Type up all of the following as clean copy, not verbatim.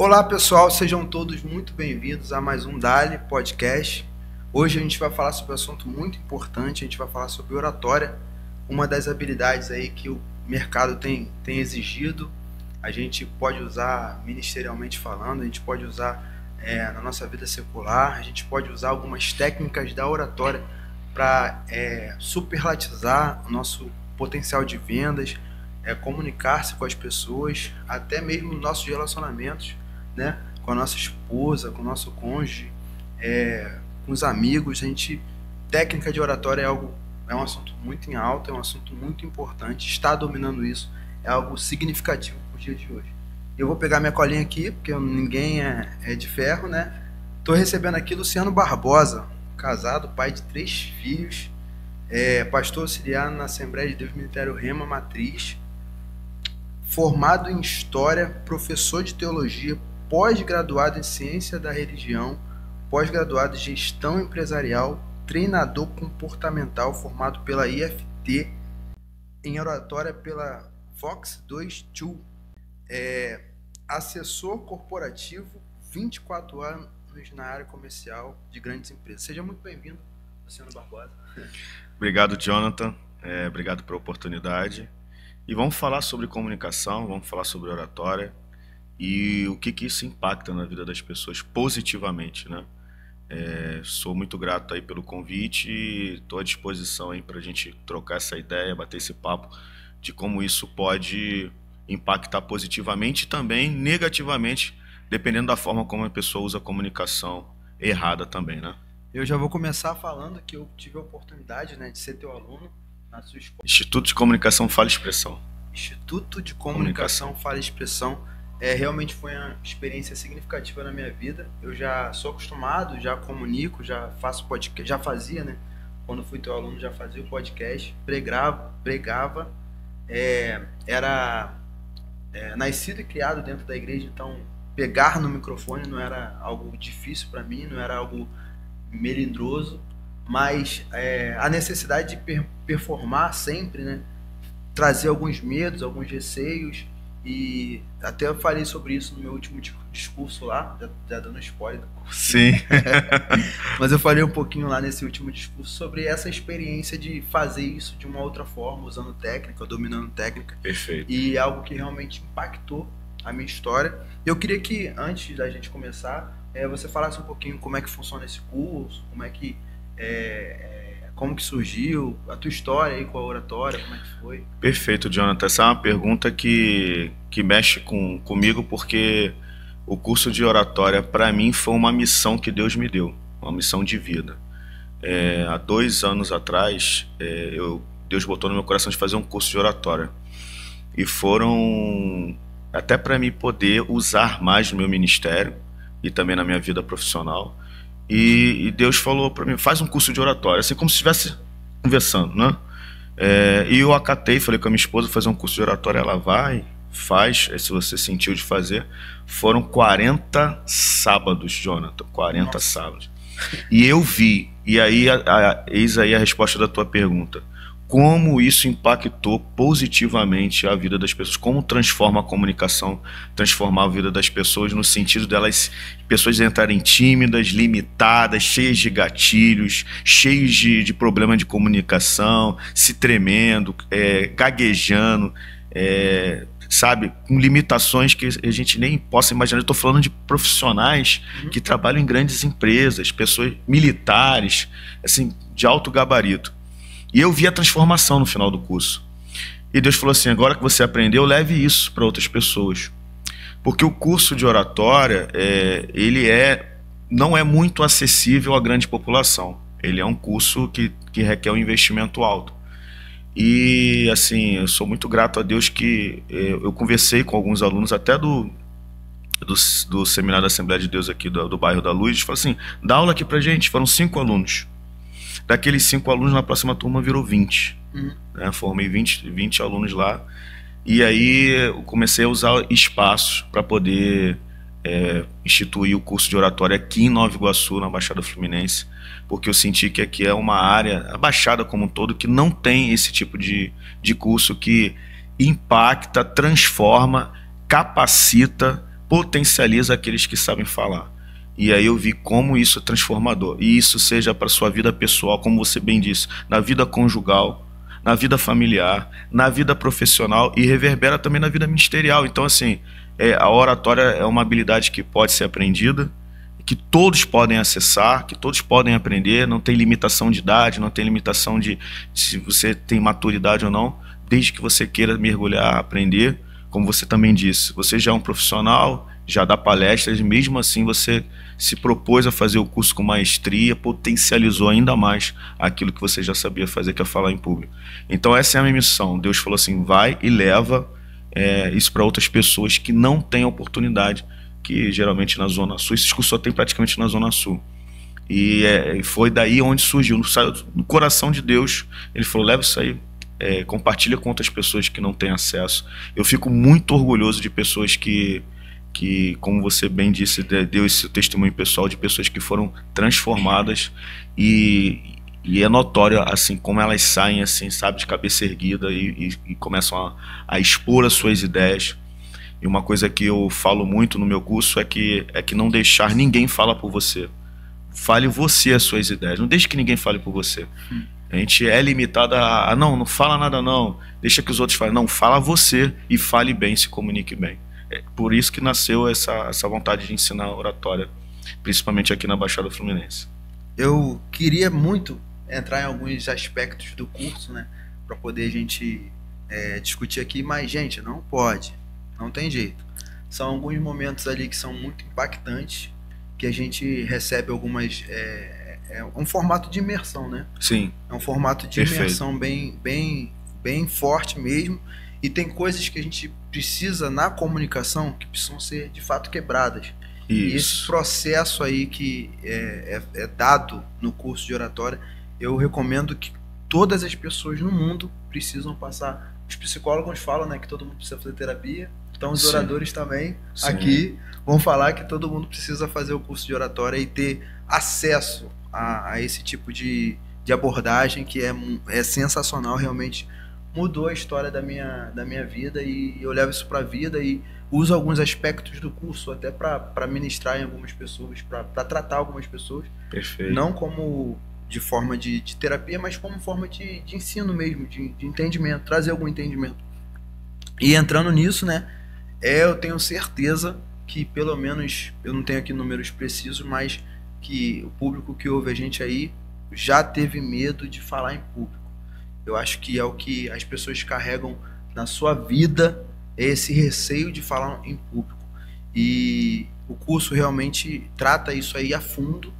Olá pessoal, sejam todos muito bem-vindos a mais um Dali Podcast. Hoje a gente vai falar sobre um assunto muito importante, a gente vai falar sobre oratória, uma das habilidades aí que o mercado tem exigido. A gente pode usar ministerialmente falando, a gente pode usar na nossa vida secular, a gente pode usar algumas técnicas da oratória para superlatizar o nosso potencial de vendas, comunicar-se com as pessoas, até mesmo nos nossos relacionamentos, né? Com a nossa esposa, com o nosso cônjuge, com os amigos. Técnica de oratória é um assunto muito em alta, é um assunto muito importante. Estar dominando isso é algo significativo para o dia de hoje. Eu vou pegar minha colinha aqui, porque ninguém é de ferro, né? Estou recebendo aqui Luciano Barbosa, casado, pai de 3 filhos, pastor auxiliar na Assembleia de Deus Ministério Rema Matriz, formado em História, professor de Teologia, pós-graduado em Ciência da Religião, pós-graduado em Gestão Empresarial, treinador comportamental formado pela IFT, em oratória pela Fox 2 Tool, assessor corporativo, 24 anos na área comercial de grandes empresas. Seja muito bem-vindo, Luciano Barbosa. Obrigado, Jonathan. Obrigado pela oportunidade. E vamos falar sobre comunicação, vamos falar sobre oratória e o que isso impacta na vida das pessoas positivamente, né? Sou muito grato aí pelo convite e estou à disposição aí para a gente trocar essa ideia, bater esse papo de como isso pode impactar positivamente e também negativamente, dependendo da forma como a pessoa usa a comunicação errada também, né? Eu já vou começar falando que eu tive a oportunidade, né, de ser teu aluno na sua escola. Instituto de Comunicação Fala e Expressão. Instituto de Comunicação Fala e Expressão. Realmente foi uma experiência significativa na minha vida. Eu já sou acostumado, já comunico, já faço podcast, já fazia, né? Quando fui teu aluno, já fazia o podcast, pregava, era nascido e criado dentro da igreja, então pegar no microfone não era algo difícil para mim, não era algo melindroso, mas a necessidade de performar sempre, né? Trazer alguns medos, alguns receios, e até eu falei sobre isso no meu último discurso lá, já dando spoiler do curso. Sim. Mas eu falei um pouquinho lá nesse último discurso sobre essa experiência de fazer isso de uma outra forma, usando técnica, dominando técnica. Perfeito. E algo que realmente impactou a minha história. Eu queria que, antes da gente começar, você falasse um pouquinho como é que funciona esse curso, como que surgiu, a tua história aí com a oratória, como é que foi? Perfeito, Jonathan. Essa é uma pergunta que mexe comigo, porque o curso de oratória, para mim, foi uma missão que Deus me deu, uma missão de vida. Há 2 anos atrás, Deus botou no meu coração de fazer um curso de oratória. E foram até para mim poder usar mais no meu ministério e também na minha vida profissional. E Deus falou para mim, faz um curso de oratória, assim como se estivesse conversando, né? E eu acatei, falei com a minha esposa, fazer um curso de oratória, ela vai, faz, se você sentiu de fazer. Foram 40 sábados, Jonathan, 40 Nossa. sábados. E eu vi, e aí eis aí a resposta da tua pergunta. Como isso impactou positivamente a vida das pessoas, como transforma a comunicação, transformar a vida das pessoas no sentido delas, pessoas entrarem tímidas, limitadas, cheias de gatilhos, cheias de problema de comunicação, se tremendo, gaguejando, sabe, com limitações que a gente nem possa imaginar. Eu estou falando de profissionais que trabalham em grandes empresas, pessoas militares, assim, de alto gabarito. E eu vi a transformação no final do curso. E Deus falou assim, agora que você aprendeu, leve isso para outras pessoas. Porque o curso de oratória, ele não é muito acessível à grande população. Ele é um curso que requer um investimento alto. E assim, eu sou muito grato a Deus que eu conversei com alguns alunos, até do Seminário da Assembleia de Deus aqui do bairro da Luz, falou assim, dá aula aqui pra gente. Foram 5 alunos. Daqueles 5 alunos, na próxima turma virou 20. Né? Formei 20 alunos lá. E aí eu comecei a usar espaços para poder instituir o curso de oratória aqui em Nova Iguaçu, na Baixada Fluminense, porque eu senti que aqui é uma área, a Baixada como um todo, que não tem esse tipo de curso que impacta, transforma, capacita potencializa aqueles que sabem falar. E aí eu vi como isso é transformador. E isso seja para sua vida pessoal, como você bem disse, na vida conjugal, na vida familiar, na vida profissional e reverbera também na vida ministerial. Então, assim, a oratória é uma habilidade que pode ser aprendida, que todos podem acessar, que todos podem aprender, não tem limitação de idade, não tem limitação de se você tem maturidade ou não, desde que você queira mergulhar, aprender. Como você também disse, você já é um profissional, já dá palestras, e mesmo assim você se propôs a fazer o curso com maestria, potencializou ainda mais aquilo que você já sabia fazer, que é falar em público. Então essa é a minha missão. Deus falou assim, vai e leva isso para outras pessoas que não têm oportunidade, que geralmente na Zona Sul, esse curso só tem praticamente na Zona Sul. E foi daí onde surgiu, no coração de Deus, ele falou, leva isso aí, compartilha com outras pessoas que não têm acesso. Eu fico muito orgulhoso de pessoas que como você bem disse, deu esse testemunho pessoal de pessoas que foram transformadas e é notório assim como elas saem assim, sabe, de cabeça erguida e começam a expor as suas ideias. E uma coisa que eu falo muito no meu curso é que não deixar ninguém falar por você. Fale você as suas ideias, não deixe que ninguém fale por você. A gente é limitado a não fala nada não, deixa que os outros falem. Não, fala você e fale bem, se comunique bem. É por isso que nasceu essa vontade de ensinar oratória, principalmente aqui na Baixada Fluminense. Eu queria muito entrar em alguns aspectos do curso, né, para poder a gente discutir aqui, mas, gente, não pode, não tem jeito. São alguns momentos ali que são muito impactantes, que a gente recebe algumas... É um formato de imersão, né? Sim. É um formato de imersão bem forte mesmo. E tem coisas que a gente precisa na comunicação que precisam ser de fato quebradas. Isso. E esse processo aí que é dado no curso de oratória, eu recomendo que todas as pessoas no mundo precisam passar. Os psicólogos falam, né, que todo mundo precisa fazer terapia. Então os oradores também aqui vão falar que todo mundo precisa fazer o curso de oratória e ter acesso a esse tipo de abordagem que é sensacional, realmente mudou a história da minha vida e eu levo isso para a vida e uso alguns aspectos do curso até para ministrar em algumas pessoas, para tratar algumas pessoas. Perfeito. Não como de forma de terapia, mas como forma de ensino mesmo, de entendimento, trazer algum entendimento. E entrando nisso, né, eu tenho certeza que pelo menos, eu não tenho aqui números precisos, mas que o público que ouve a gente aí já teve medo de falar em público. Eu acho que é o que as pessoas carregam na sua vida, esse receio de falar em público. E o curso realmente trata isso aí a fundo,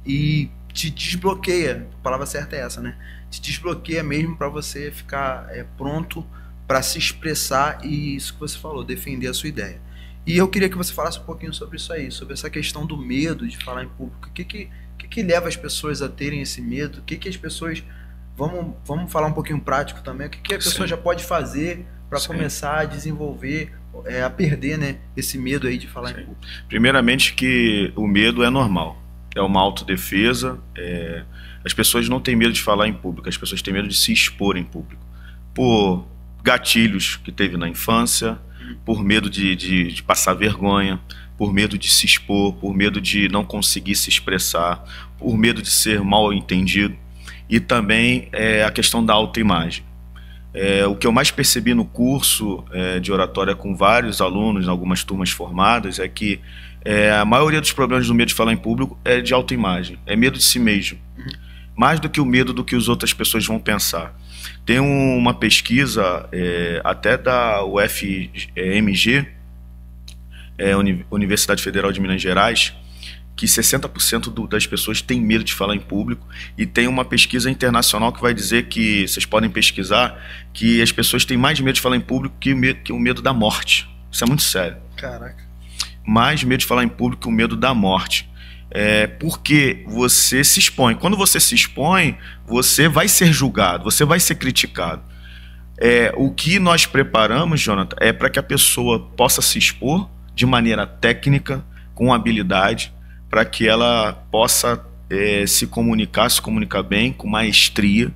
e te desbloqueia, a palavra certa é essa, né? Te desbloqueia mesmo para você ficar pronto para se expressar e isso que você falou, defender a sua ideia. E eu queria que você falasse um pouquinho sobre isso aí, sobre essa questão do medo de falar em público. O que leva as pessoas a terem esse medo? O que as pessoas... Vamos falar um pouquinho prático também. O que a pessoa já pode fazer para começar a desenvolver, a perder, né, esse medo aí de falar em público? Primeiramente que o medo é normal. É uma autodefesa. As pessoas não têm medo de falar em público. As pessoas têm medo de se expor em público. Por gatilhos que teve na infância, por medo de passar vergonha, por medo de se expor, por medo de não conseguir se expressar, por medo de ser mal entendido, e também a questão da autoimagem. O que eu mais percebi no curso de oratória com vários alunos, em algumas turmas formadas, é que a maioria dos problemas do medo de falar em público é de autoimagem, é medo de si mesmo, mais do que o medo do que as outras pessoas vão pensar. Tem uma pesquisa até da UFMG, Universidade Federal de Minas Gerais, que 60% das pessoas têm medo de falar em público, e tem uma pesquisa internacional que vai dizer que, vocês podem pesquisar, que as pessoas têm mais medo de falar em público que o medo da morte. Isso é muito sério. Caraca. Mais medo de falar em público que o medo da morte. Porque você se expõe. Quando você se expõe, você vai ser julgado, você vai ser criticado. O que nós preparamos, Jonathan, é para que a pessoa possa se expor de maneira técnica, com habilidade, para que ela possa se comunicar bem, com maestria,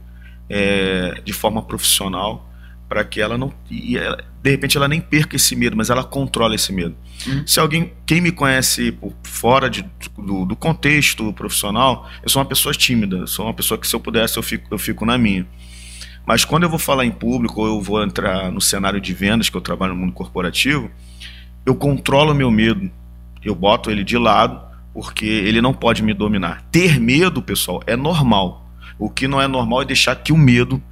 de forma profissional, para que ela não, de repente ela nem perca esse medo, mas ela controla esse medo. Se alguém, quem me conhece por fora do contexto profissional, eu sou uma pessoa tímida, eu sou uma pessoa que, se eu pudesse, eu fico na minha. Mas quando eu vou falar em público, ou eu vou entrar no cenário de vendas, que eu trabalho no mundo corporativo, eu controlo o meu medo, eu boto ele de lado, porque ele não pode me dominar. Ter medo, pessoal, é normal. O que não é normal é deixar que o medo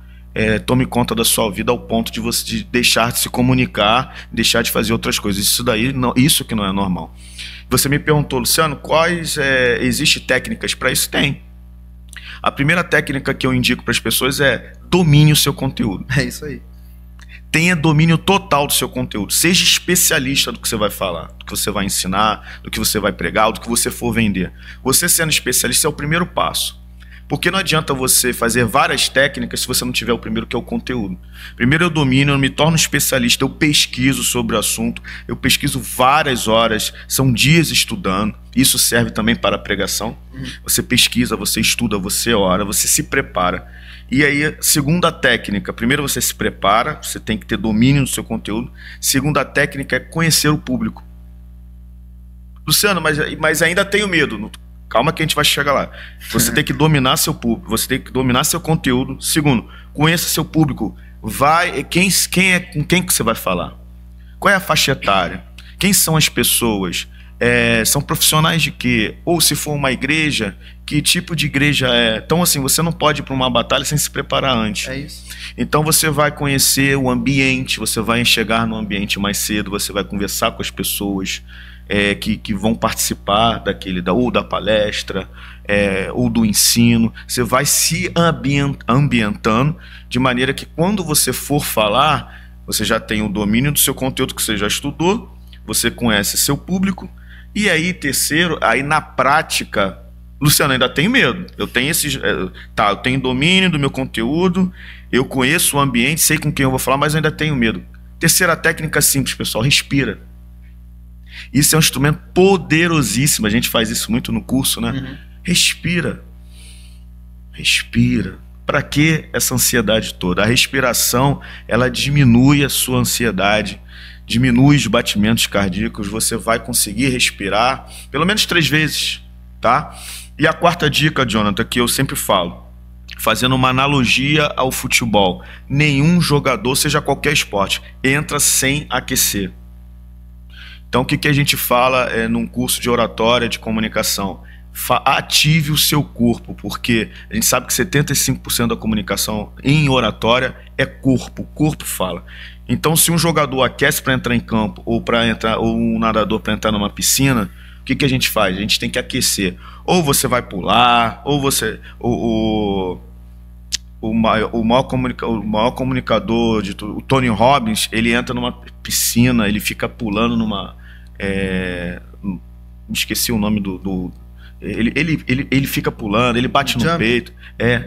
tome conta da sua vida ao ponto de você deixar de se comunicar, deixar de fazer outras coisas. Isso que não é normal. Você me perguntou, Luciano, existe técnicas para isso? Tem. A primeira técnica que eu indico para as pessoas é domine o seu conteúdo. É isso aí. Tenha domínio total do seu conteúdo. Seja especialista do que você vai falar, do que você vai ensinar, do que você vai pregar, do que você for vender. Você sendo especialista é o primeiro passo. Porque não adianta você fazer várias técnicas se você não tiver o primeiro, que é o conteúdo. Primeiro eu domino, eu me torno especialista, eu pesquiso sobre o assunto, eu pesquiso várias horas, são dias estudando. Isso serve também para a pregação. Você pesquisa, você estuda, você ora, você se prepara. E aí, segunda técnica, primeiro você se prepara, você tem que ter domínio do seu conteúdo. Segunda técnica é conhecer o público. Luciano, mas ainda tenho medo. Calma que a gente vai chegar lá. Você tem que dominar seu público, você tem que dominar seu conteúdo. Segundo, conheça seu público. Com quem que você vai falar? Qual é a faixa etária? Quem são as pessoas? São profissionais de quê? Ou se for uma igreja, que tipo de igreja é? Então, assim, você não pode ir para uma batalha sem se preparar antes. É isso. Então você vai conhecer o ambiente, você vai chegar no ambiente mais cedo, você vai conversar com as pessoas que vão participar ou da palestra, ou do ensino. Você vai se ambientando de maneira que, quando você for falar, você já tem o domínio do seu conteúdo que você já estudou, você conhece seu público. E aí, terceiro, aí na prática, Luciano, ainda tenho medo. Eu tenho domínio do meu conteúdo, eu conheço o ambiente, sei com quem eu vou falar, mas ainda tenho medo. Terceira técnica simples, pessoal, respira. Isso é um instrumento poderosíssimo, a gente faz isso muito no curso, né? Respira. Respira. Para que essa ansiedade toda? A respiração, ela diminui a sua ansiedade, diminui os batimentos cardíacos, você vai conseguir respirar pelo menos 3 vezes, tá? E a quarta dica, Jonathan, que eu sempre falo, fazendo uma analogia ao futebol: nenhum jogador, seja qualquer esporte, entra sem aquecer. Então, o que a gente fala num curso de oratória, de comunicação? Ative o seu corpo, porque a gente sabe que 75% da comunicação em oratória é corpo, o corpo fala. Então, se um jogador aquece para entrar em campo, ou um nadador para entrar numa piscina, o que a gente faz? A gente tem que aquecer. Ou você vai pular, ou você... O maior comunicador, o Tony Robbins, ele entra numa piscina, ele fica pulando numa... esqueci o nome ele fica pulando, ele bate no peito.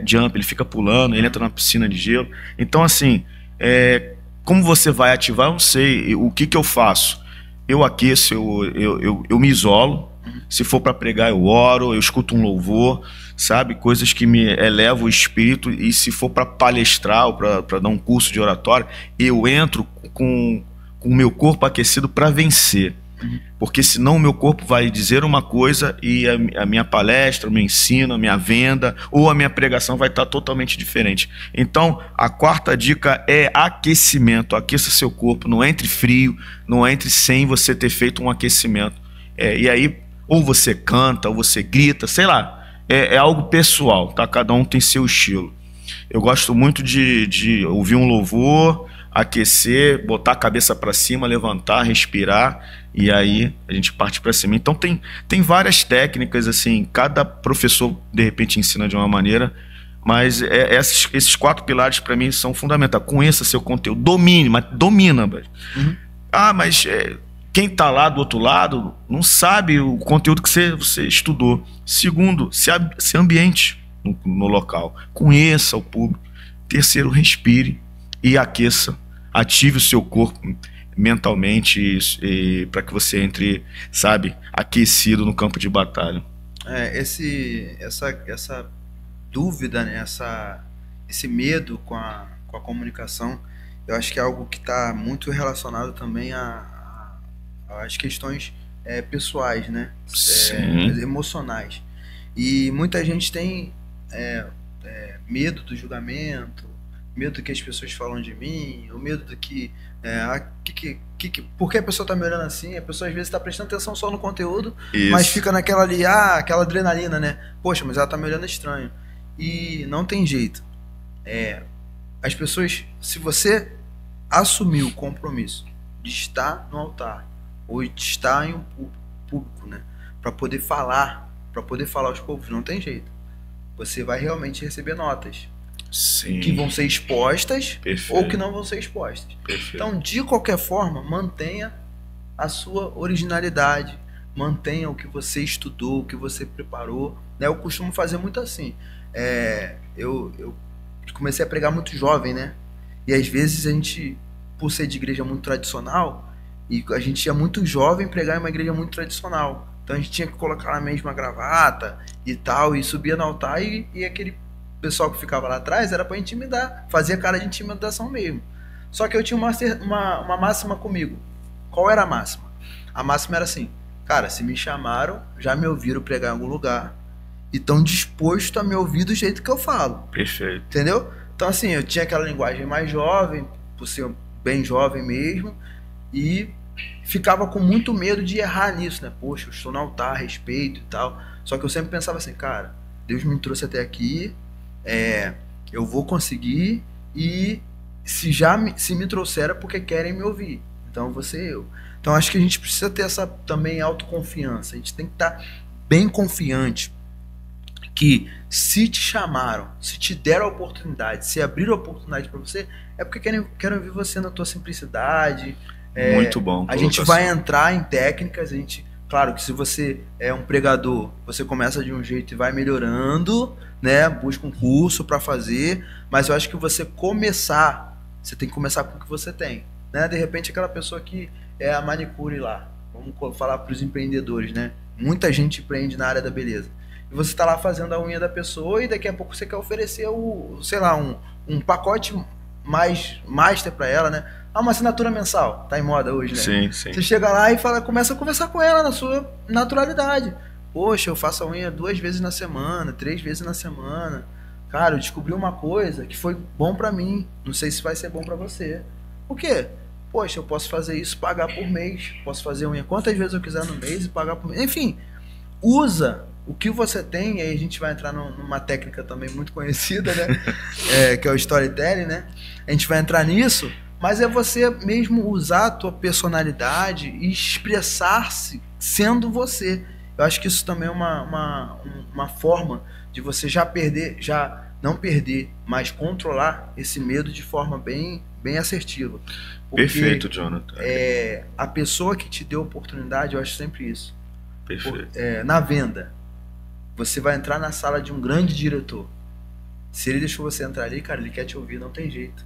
Jump, ele fica pulando, ele entra numa piscina de gelo. Então, assim, como você vai ativar, eu não sei. O que eu faço? Eu aqueço, eu me isolo. Se for para pregar, eu oro, eu escuto um louvor, sabe? Coisas que me elevam o espírito. E se for para palestrar ou para dar um curso de oratória, eu entro com o meu corpo aquecido para vencer. Porque senão o meu corpo vai dizer uma coisa e a minha palestra, o meu ensino, a minha venda ou a minha pregação vai estar totalmente diferente. Então, a quarta dica é aquecimento. Aqueça seu corpo, não entre frio, não entre sem você ter feito um aquecimento. E aí, ou você canta, ou você grita, sei lá. É algo pessoal, tá? Cada um tem seu estilo. Eu gosto muito de ouvir um louvor, aquecer, botar a cabeça para cima, levantar, respirar, e aí a gente parte para cima. Então tem várias técnicas, assim, cada professor de repente ensina de uma maneira, mas esses 4 pilares para mim são fundamentais. Conheça seu conteúdo, domine, mas domina. Mas quem está lá do outro lado não sabe o conteúdo que você estudou. Segundo, se ambiente no local, conheça o público. Terceiro, respire e aqueça, ative o seu corpo mentalmente para que você entre, sabe, aquecido no campo de batalha. Essa dúvida, né? Esse medo com a comunicação, eu acho que é algo que está muito relacionado também às questões pessoais, né? Sim. Emocionais. E muita gente tem medo do julgamento, medo do que as pessoas falam de mim, o medo do que. Por que a pessoa está me olhando assim? A pessoa às vezes está prestando atenção só no conteúdo, mas Isso. fica naquela ali, aquela adrenalina, né? Poxa, mas ela está me olhando estranho. E não tem jeito. As pessoas, se você assumir o compromisso de estar no altar ou de estar em um público, né, para poder falar aos povos, não tem jeito. Você vai realmente receber notas Sim. que vão ser expostas. Perfeito. Ou que não vão ser expostas. Perfeito. Então, de qualquer forma, mantenha a sua originalidade, mantenha o que você estudou, o que você preparou, né? Eu costumo fazer muito assim. Eu comecei a pregar muito jovem, né? E às vezes a gente, por ser de igreja muito tradicional, e a gente ia muito jovem pregar em uma igreja muito tradicional. Então a gente tinha que colocar a mesma gravata e tal, e subia no altar e aquele pessoal que ficava lá atrás era para intimidar, fazia cara de intimidação mesmo. Só que eu tinha uma máxima comigo. Qual era a máxima? A máxima era assim: cara, se me chamaram, já me ouviram pregar em algum lugar e estão dispostos a me ouvir do jeito que eu falo. Perfeito. Entendeu? Então assim, eu tinha aquela linguagem mais jovem, por ser bem jovem mesmo, e ficava com muito medo de errar nisso, né? Poxa, eu estou no altar, respeito e tal. Só que eu sempre pensava assim, cara, Deus me trouxe até aqui, eu vou conseguir, e se me trouxeram é porque querem me ouvir, então eu vou ser eu. Então acho que a gente precisa ter essa também autoconfiança, a gente tem que estar bem confiante que se te chamaram, se te deram a oportunidade, se abriram a oportunidade para você, é porque querem ouvir você na tua simplicidade. Muito bom. A gente vai entrar em técnicas, claro que se você é um pregador, você começa de um jeito e vai melhorando, né? Busca um curso para fazer, mas eu acho que você tem que começar com o que você tem, né? De repente aquela pessoa que é a manicure lá, vamos falar para os empreendedores, né? Muita gente empreende na área da beleza. E você está lá fazendo a unha da pessoa e daqui a pouco você quer oferecer um pacote mais master para ela, né? Uma assinatura mensal, tá em moda hoje, né? Sim, sim. Você chega lá e começa a conversar com ela na sua naturalidade. Poxa, eu faço a unha 2 vezes na semana, 3 vezes na semana. Cara, eu descobri uma coisa que foi bom pra mim. Não sei se vai ser bom pra você. O quê? Poxa, eu posso fazer isso, pagar por mês. Posso fazer unha quantas vezes eu quiser no mês e pagar por mês. Enfim, usa o que você tem, e aí a gente vai entrar numa técnica também muito conhecida, né? Que é o storytelling, né? A gente vai entrar nisso, mas é você mesmo usar a tua personalidade e expressar-se sendo você. Eu acho que isso também é uma forma de você já não perder, mas controlar esse medo de forma bem assertiva. Porque, perfeito, Jonathan. A pessoa que te deu a oportunidade, eu acho sempre isso. Perfeito. Na venda, você vai entrar na sala de um grande diretor. Se ele deixou você entrar ali, cara, ele quer te ouvir, não tem jeito.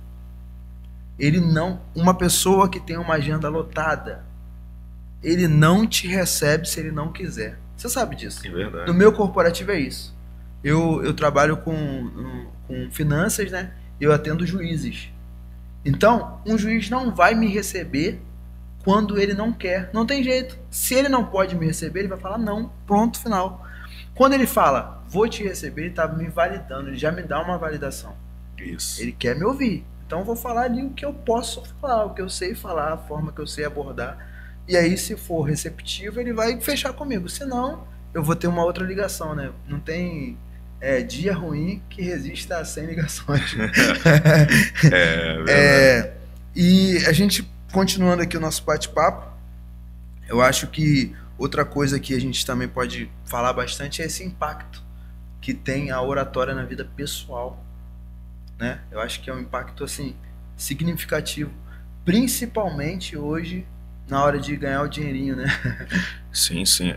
Uma pessoa que tem uma agenda lotada, ele não te recebe se ele não quiser. Você sabe disso. É verdade. No meu corporativo é isso. Eu trabalho com finanças, né? Eu atendo juízes. Então, um juiz não vai me receber quando ele não quer. Não tem jeito. Se ele não pode me receber, ele vai falar não. Pronto, final. Quando ele fala, vou te receber, ele está me validando. Ele já me dá uma validação. Isso. Ele quer me ouvir. Então, eu vou falar ali o que eu posso falar, o que eu sei falar, a forma que eu sei abordar. E aí, se for receptivo, ele vai fechar comigo. Se não, eu vou ter uma outra ligação, né? Não tem dia ruim que resista a 100 ligações. E a gente, continuando aqui o nosso bate-papo, eu acho que outra coisa que a gente também pode falar bastante é esse impacto que tem a oratória na vida pessoal, né? Eu acho que é um impacto assim significativo, principalmente hoje na hora de ganhar o dinheirinho, né? Sim, sim.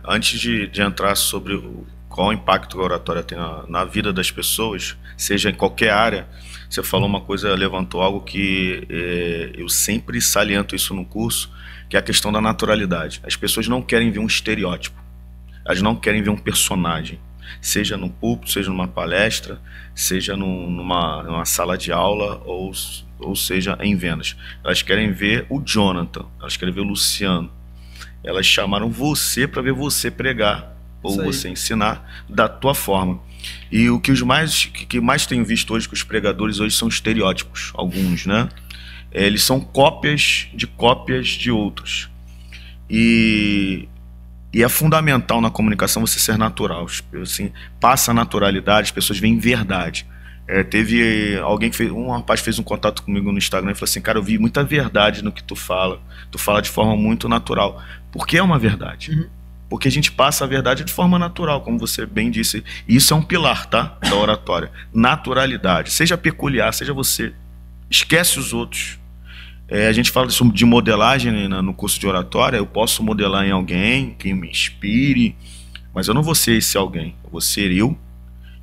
Antes de entrar sobre qual o impacto que a oratória tem na vida das pessoas, seja em qualquer área, você falou uma coisa, levantou algo que eu sempre saliento isso no curso, que é a questão da naturalidade. As pessoas não querem ver um estereótipo, elas não querem ver um personagem, seja num púlpito, seja numa palestra, seja numa sala de aula ou seja em vendas. Elas querem ver o Jonathan, elas querem ver o Luciano. Elas chamaram você para ver você pregar ou você ensinar da tua forma. E o que mais tenho visto hoje, que os pregadores hoje são estereótipos, alguns, né? Eles são cópias de outros. E é fundamental na comunicação você ser natural. Assim, passa a naturalidade, as pessoas veem verdade. Teve alguém que um rapaz fez um contato comigo no Instagram e falou assim: cara, eu vi muita verdade no que tu fala de forma muito natural. Porque é uma verdade. Porque a gente passa a verdade de forma natural, como você bem disse. E isso é um pilar, tá? Da oratória. Naturalidade. Seja peculiar, seja você. Esquece os outros. A gente fala de modelagem, né, no curso de oratória. Eu posso modelar em alguém que me inspire, mas eu não vou ser esse alguém. Eu vou ser eu.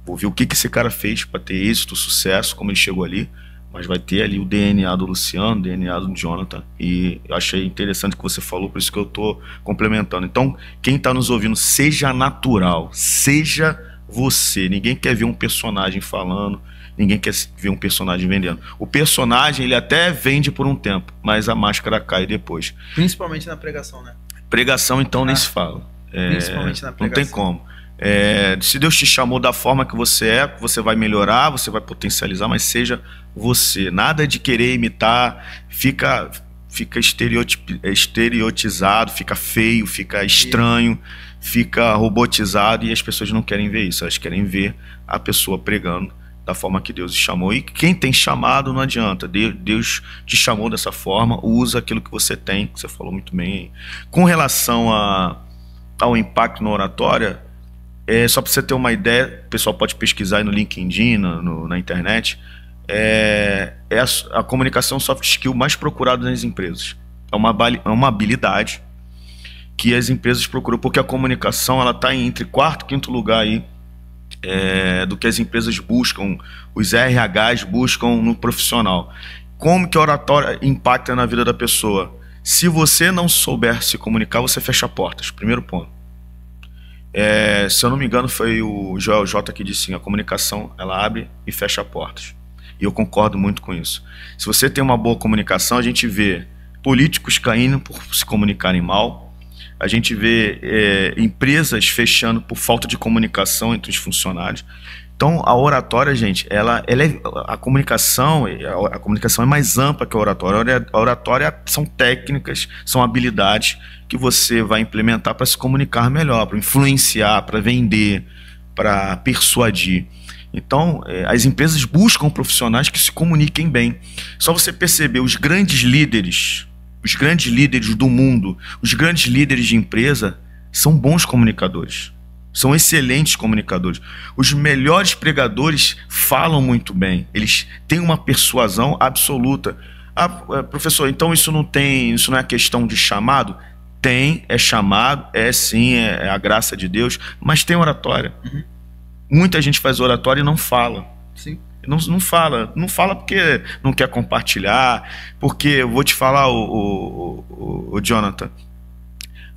Vou ver o que esse cara fez para ter êxito, sucesso, como ele chegou ali. Mas vai ter ali o DNA do Luciano, o DNA do Jonathan. E eu achei interessante o que você falou, por isso que eu estou complementando. Então, quem está nos ouvindo, seja natural, seja você. Ninguém quer ver um personagem falando, ninguém quer ver um personagem vendendo. O personagem, ele até vende por um tempo, mas a máscara cai depois. Principalmente na pregação, né? Pregação, então, nem se fala. Principalmente na pregação. Não tem como. Se Deus te chamou da forma que você vai melhorar, você vai potencializar, mas seja você. Nada de querer imitar, fica estereotizado, fica feio, fica estranho, fica robotizado, e as pessoas não querem ver isso, elas querem ver a pessoa pregando da forma que Deus te chamou. E quem tem chamado não adianta, Deus te chamou dessa forma, usa aquilo que você tem, que você falou muito bem. Com relação ao impacto na oratória, só para você ter uma ideia, o pessoal pode pesquisar aí no LinkedIn, na internet, a comunicação soft skill mais procurada nas empresas. É uma habilidade que as empresas procuram, porque a comunicação está entre quarto e quinto lugar aí, do que as empresas buscam, os RHs buscam no profissional. Como que a oratória impacta na vida da pessoa? Se você não souber se comunicar, você fecha portas, primeiro ponto. Se eu não me engano, foi o Joel J que disse assim: a comunicação, ela abre e fecha portas. E eu concordo muito com isso. Se você tem uma boa comunicação, a gente vê políticos caindo por se comunicarem mal, a gente vê empresas fechando por falta de comunicação entre os funcionários. Então, a oratória, gente, a comunicação é mais ampla que a oratória. A oratória são técnicas, são habilidades que você vai implementar para se comunicar melhor, para influenciar, para vender, para persuadir. Então, as empresas buscam profissionais que se comuniquem bem. Só você perceber, os grandes líderes do mundo, os grandes líderes de empresa são bons comunicadores. São excelentes comunicadores. Os melhores pregadores falam muito bem. Eles têm uma persuasão absoluta. Professor, então isso não é questão de chamado? Tem, é chamado, sim, é a graça de Deus, mas tem oratória. Muita gente faz oratória e não fala. Sim. Não fala porque não quer compartilhar, porque eu vou te falar, o Jonathan,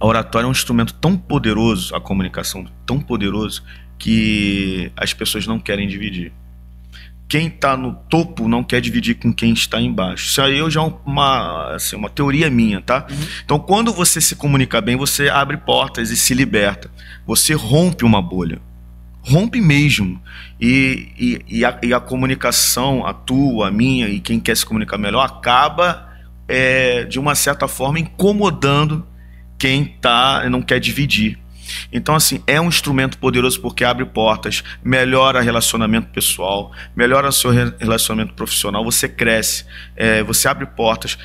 a oratória é um instrumento tão poderoso, a comunicação tão poderoso, que as pessoas não querem dividir. Quem está no topo não quer dividir com quem está embaixo. Isso aí já é uma teoria minha, tá? Então, quando você se comunica bem, você abre portas e se liberta. Você rompe uma bolha. Rompe mesmo. E a comunicação, a tua, a minha, e quem quer se comunicar melhor, acaba, de uma certa forma, incomodando quem não quer dividir. Então, assim, é um instrumento poderoso porque abre portas, melhora relacionamento pessoal, melhora seu relacionamento profissional, você cresce, você abre portas.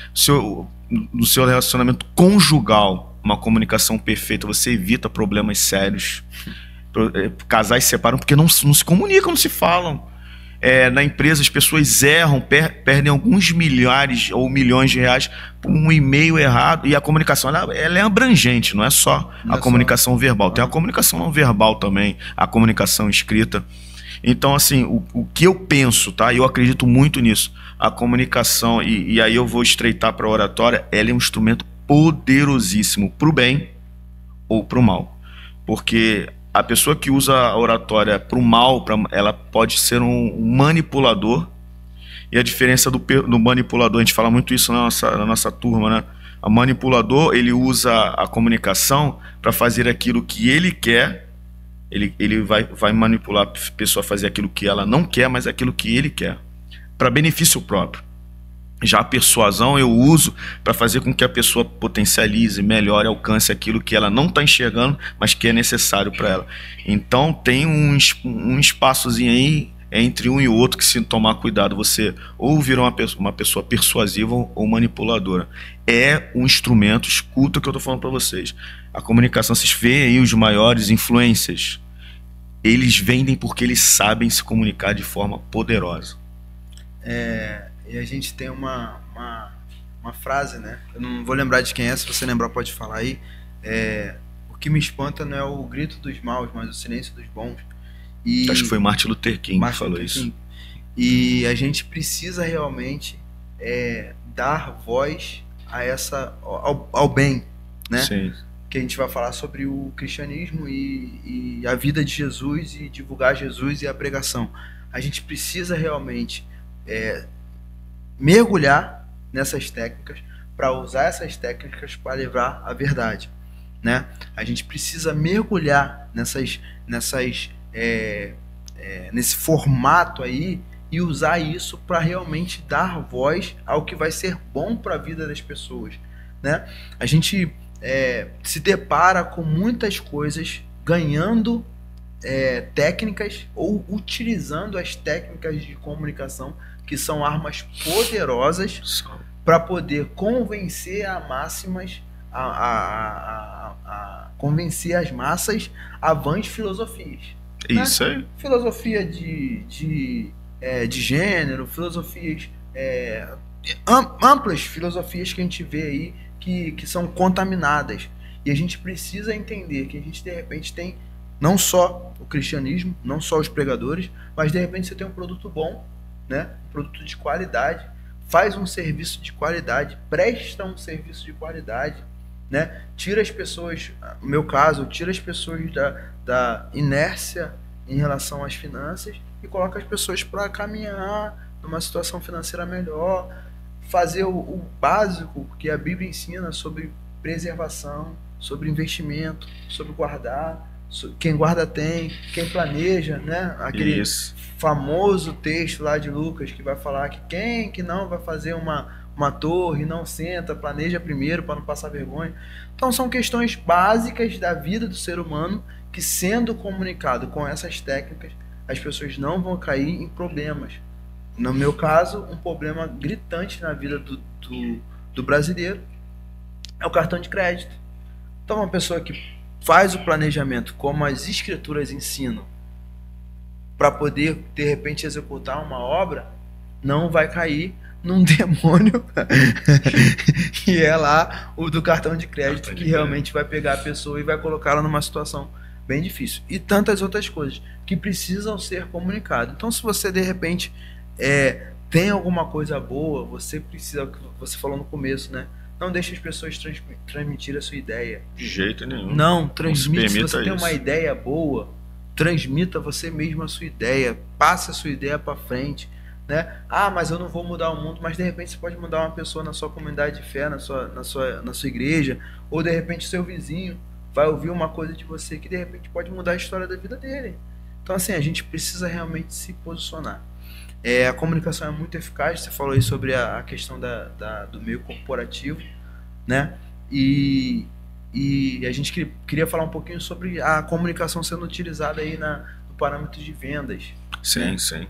No seu relacionamento conjugal, uma comunicação perfeita, você evita problemas sérios. Casais se separam porque não se comunicam, não se falam. Na empresa as pessoas erram, perdem alguns milhares ou milhões de reais por um e-mail errado. E a comunicação ela é abrangente, não é só a comunicação verbal, tem a comunicação não verbal também, a comunicação escrita. Então, assim, o que eu penso, tá? Eu acredito muito nisso. A comunicação, e aí eu vou estreitar para a oratória, ela é um instrumento poderosíssimo para o bem ou para o mal. Porque a pessoa que usa a oratória para o mal, ela pode ser um manipulador. E a diferença do manipulador, a gente fala muito isso na nossa turma, né? O manipulador, ele usa a comunicação para fazer aquilo que ele quer. Ele vai manipular a pessoa a fazer aquilo que ela não quer, mas aquilo que ele quer, para benefício próprio. Já a persuasão eu uso para fazer com que a pessoa potencialize, melhore, alcance aquilo que ela não está enxergando, mas que é necessário para ela. Então tem um espaçozinho aí entre um e o outro que, se tomar cuidado, você ou vira uma pessoa persuasiva ou manipuladora. É um instrumento, escuta o que eu estou falando para vocês. A comunicação, vocês veem aí os maiores influencers, eles vendem porque eles sabem se comunicar de forma poderosa. E a gente tem uma frase, né? Eu não vou lembrar de quem é, se você lembrar pode falar aí. O que me espanta não é o grito dos maus, mas o silêncio dos bons. Acho que foi Martin Luther King que falou isso. E a gente precisa realmente dar voz a ao bem, né? Sim. Que a gente vai falar sobre o cristianismo e a vida de Jesus e divulgar Jesus e a pregação. A gente precisa realmente mergulhar nessas técnicas para usar essas técnicas para levar a verdade, né? A gente precisa mergulhar nesse formato aí e usar isso para realmente dar voz ao que vai ser bom para a vida das pessoas, né? A gente se depara com muitas coisas ganhando técnicas ou utilizando as técnicas de comunicação, que são armas poderosas para poder convencer convencer as massas a vãs filosofias. Isso aí. Né? Filosofia de gênero, filosofias amplas, filosofias que a gente vê aí que são contaminadas. E a gente precisa entender que a gente de repente tem não só o cristianismo, não só os pregadores, mas de repente você tem um produto bom, né? Um produto de qualidade, faz um serviço de qualidade, presta um serviço de qualidade, né? Tira as pessoas, no meu caso, tira as pessoas da inércia em relação às finanças e coloca as pessoas para caminhar numa situação financeira melhor, fazer o básico que a Bíblia ensina sobre preservação, sobre investimento, sobre guardar. Quem guarda tem, quem planeja, né? Aquele famoso texto lá de Lucas que vai falar que quem que não vai fazer uma torre, não senta, planeja primeiro para não passar vergonha. Então são questões básicas da vida do ser humano que, sendo comunicado com essas técnicas, as pessoas não vão cair em problemas. No meu caso, um problema gritante na vida do brasileiro é o cartão de crédito. Então uma pessoa que faz o planejamento como as escrituras ensinam para poder de repente executar uma obra, não vai cair num demônio que é lá o do cartão de crédito, que realmente vai pegar a pessoa e vai colocá-la numa situação bem difícil. E tantas outras coisas que precisam ser comunicadas. Então, se você de repente tem alguma coisa boa, você precisa, você falou no começo, né? Não deixe as pessoas transmitir a sua ideia. De jeito nenhum. Não, transmite. Se você tem uma ideia boa, transmita você mesmo a sua ideia. Passe a sua ideia para frente, né? Ah, mas eu não vou mudar o mundo. Mas de repente você pode mudar uma pessoa na sua comunidade de fé, na sua igreja. Ou de repente seu vizinho vai ouvir uma coisa de você que de repente pode mudar a história da vida dele. Então assim, a gente precisa realmente se posicionar. A comunicação é muito eficaz. Você falou aí sobre a questão do meio corporativo, né? E a gente queria falar um pouquinho sobre a comunicação sendo utilizada aí no parâmetro de vendas. Sim, né? sim.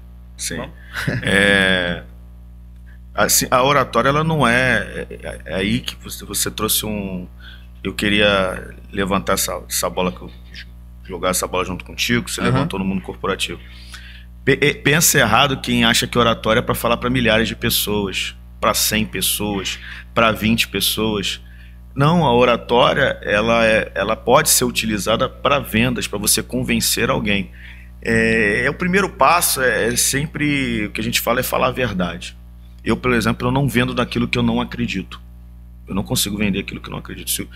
Assim, a oratória, ela não é aí que você trouxe eu queria levantar essa bola, jogar essa bola junto contigo, você levantou no mundo corporativo. Pensa errado quem acha que oratória é para falar para milhares de pessoas, para 100 pessoas, para 20 pessoas. Não, a oratória ela pode ser utilizada para vendas, para você convencer alguém. O primeiro passo sempre, o que a gente fala é falar a verdade. Eu, por exemplo, eu não vendo daquilo que eu não acredito. Eu não consigo vender aquilo que eu não acredito.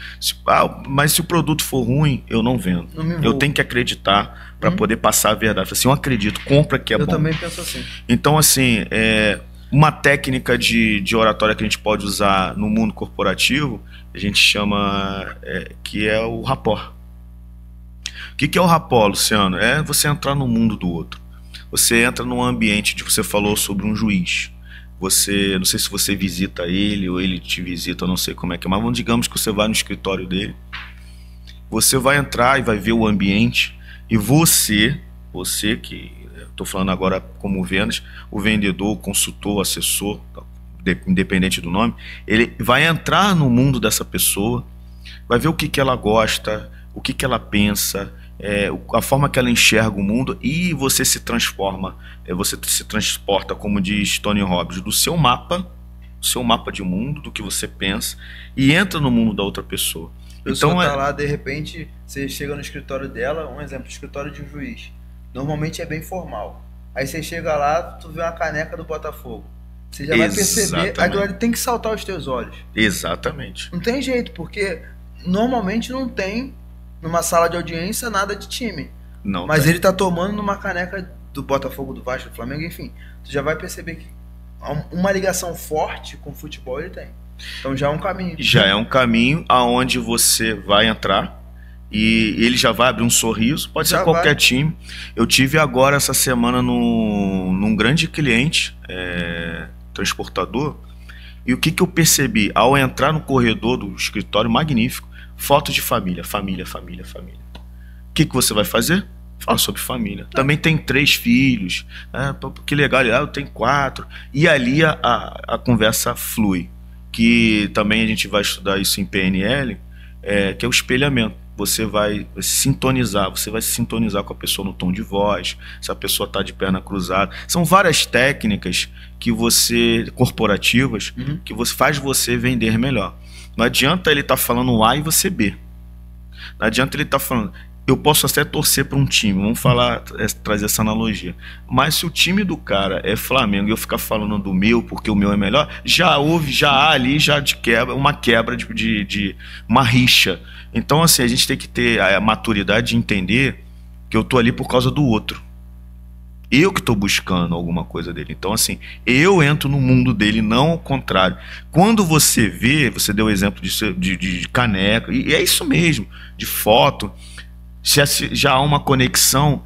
Mas se o produto for ruim, eu não vendo. Eu tenho que acreditar para poder passar a verdade. Assim, eu acredito, compra que é bom. Eu também penso assim. Então, assim, uma técnica de oratória que a gente pode usar no mundo corporativo, a gente chama que é o rapport. O que é o rapport, Luciano? É você entrar no mundo do outro. Você entra num ambiente que você falou sobre um juiz. Não sei se você visita ele ou ele te visita, eu não sei como é que é, mas digamos que você vai no escritório dele, você vai entrar e vai ver o ambiente, e você que estou falando agora como vendas, o vendedor, o consultor, o assessor, independente do nome, ele vai entrar no mundo dessa pessoa, vai ver o que ela gosta, o que ela pensa, a forma que ela enxerga o mundo, e você se transforma, você se transporta, como diz Tony Robbins, do seu mapa de mundo, do que você pensa, e entra no mundo da outra pessoa. A pessoa tá lá, de repente, você chega no escritório dela, um exemplo, escritório de um juiz. Normalmente é bem formal. Aí você chega lá, tu vê uma caneca do Botafogo. Você já vai perceber, agora tem que saltar aos teus olhos. Exatamente. Não tem jeito, porque normalmente não tem numa sala de audiência nada de time. Não, mas ele tá tomando numa caneca do Botafogo, do Vasco, do Flamengo, enfim. Tu já vai perceber que uma ligação forte com o futebol ele tem. Então já é um caminho. Já é um caminho aonde você vai entrar e ele já vai abrir um sorriso, pode ser qualquer time. Eu tive agora essa semana num grande cliente, transportador, e o que eu percebi ao entrar no corredor do escritório magnífico, fotos de família. O que você vai fazer? Fala sobre família. Também tem 3 filhos. Que legal, eu tenho 4. E ali a conversa flui. Que também a gente vai estudar isso em PNL, que é o espelhamento. Você vai se sintonizar com a pessoa no tom de voz, se a pessoa está de perna cruzada. São várias técnicas corporativas, que faz você vender melhor. Não adianta ele estar falando A e você B. Não adianta ele estar falando... Eu posso até torcer para um time, vamos trazer essa analogia. Mas se o time do cara é Flamengo e eu ficar falando do meu, porque o meu é melhor, já há ali uma quebra de uma rixa. Então, assim, a gente tem que ter a maturidade de entender que eu estou ali por causa do outro. Eu que estou buscando alguma coisa dele. Então, assim, eu entro no mundo dele, não ao contrário. Quando você vê, você deu o exemplo de caneca, e é isso mesmo, de foto, já há uma conexão,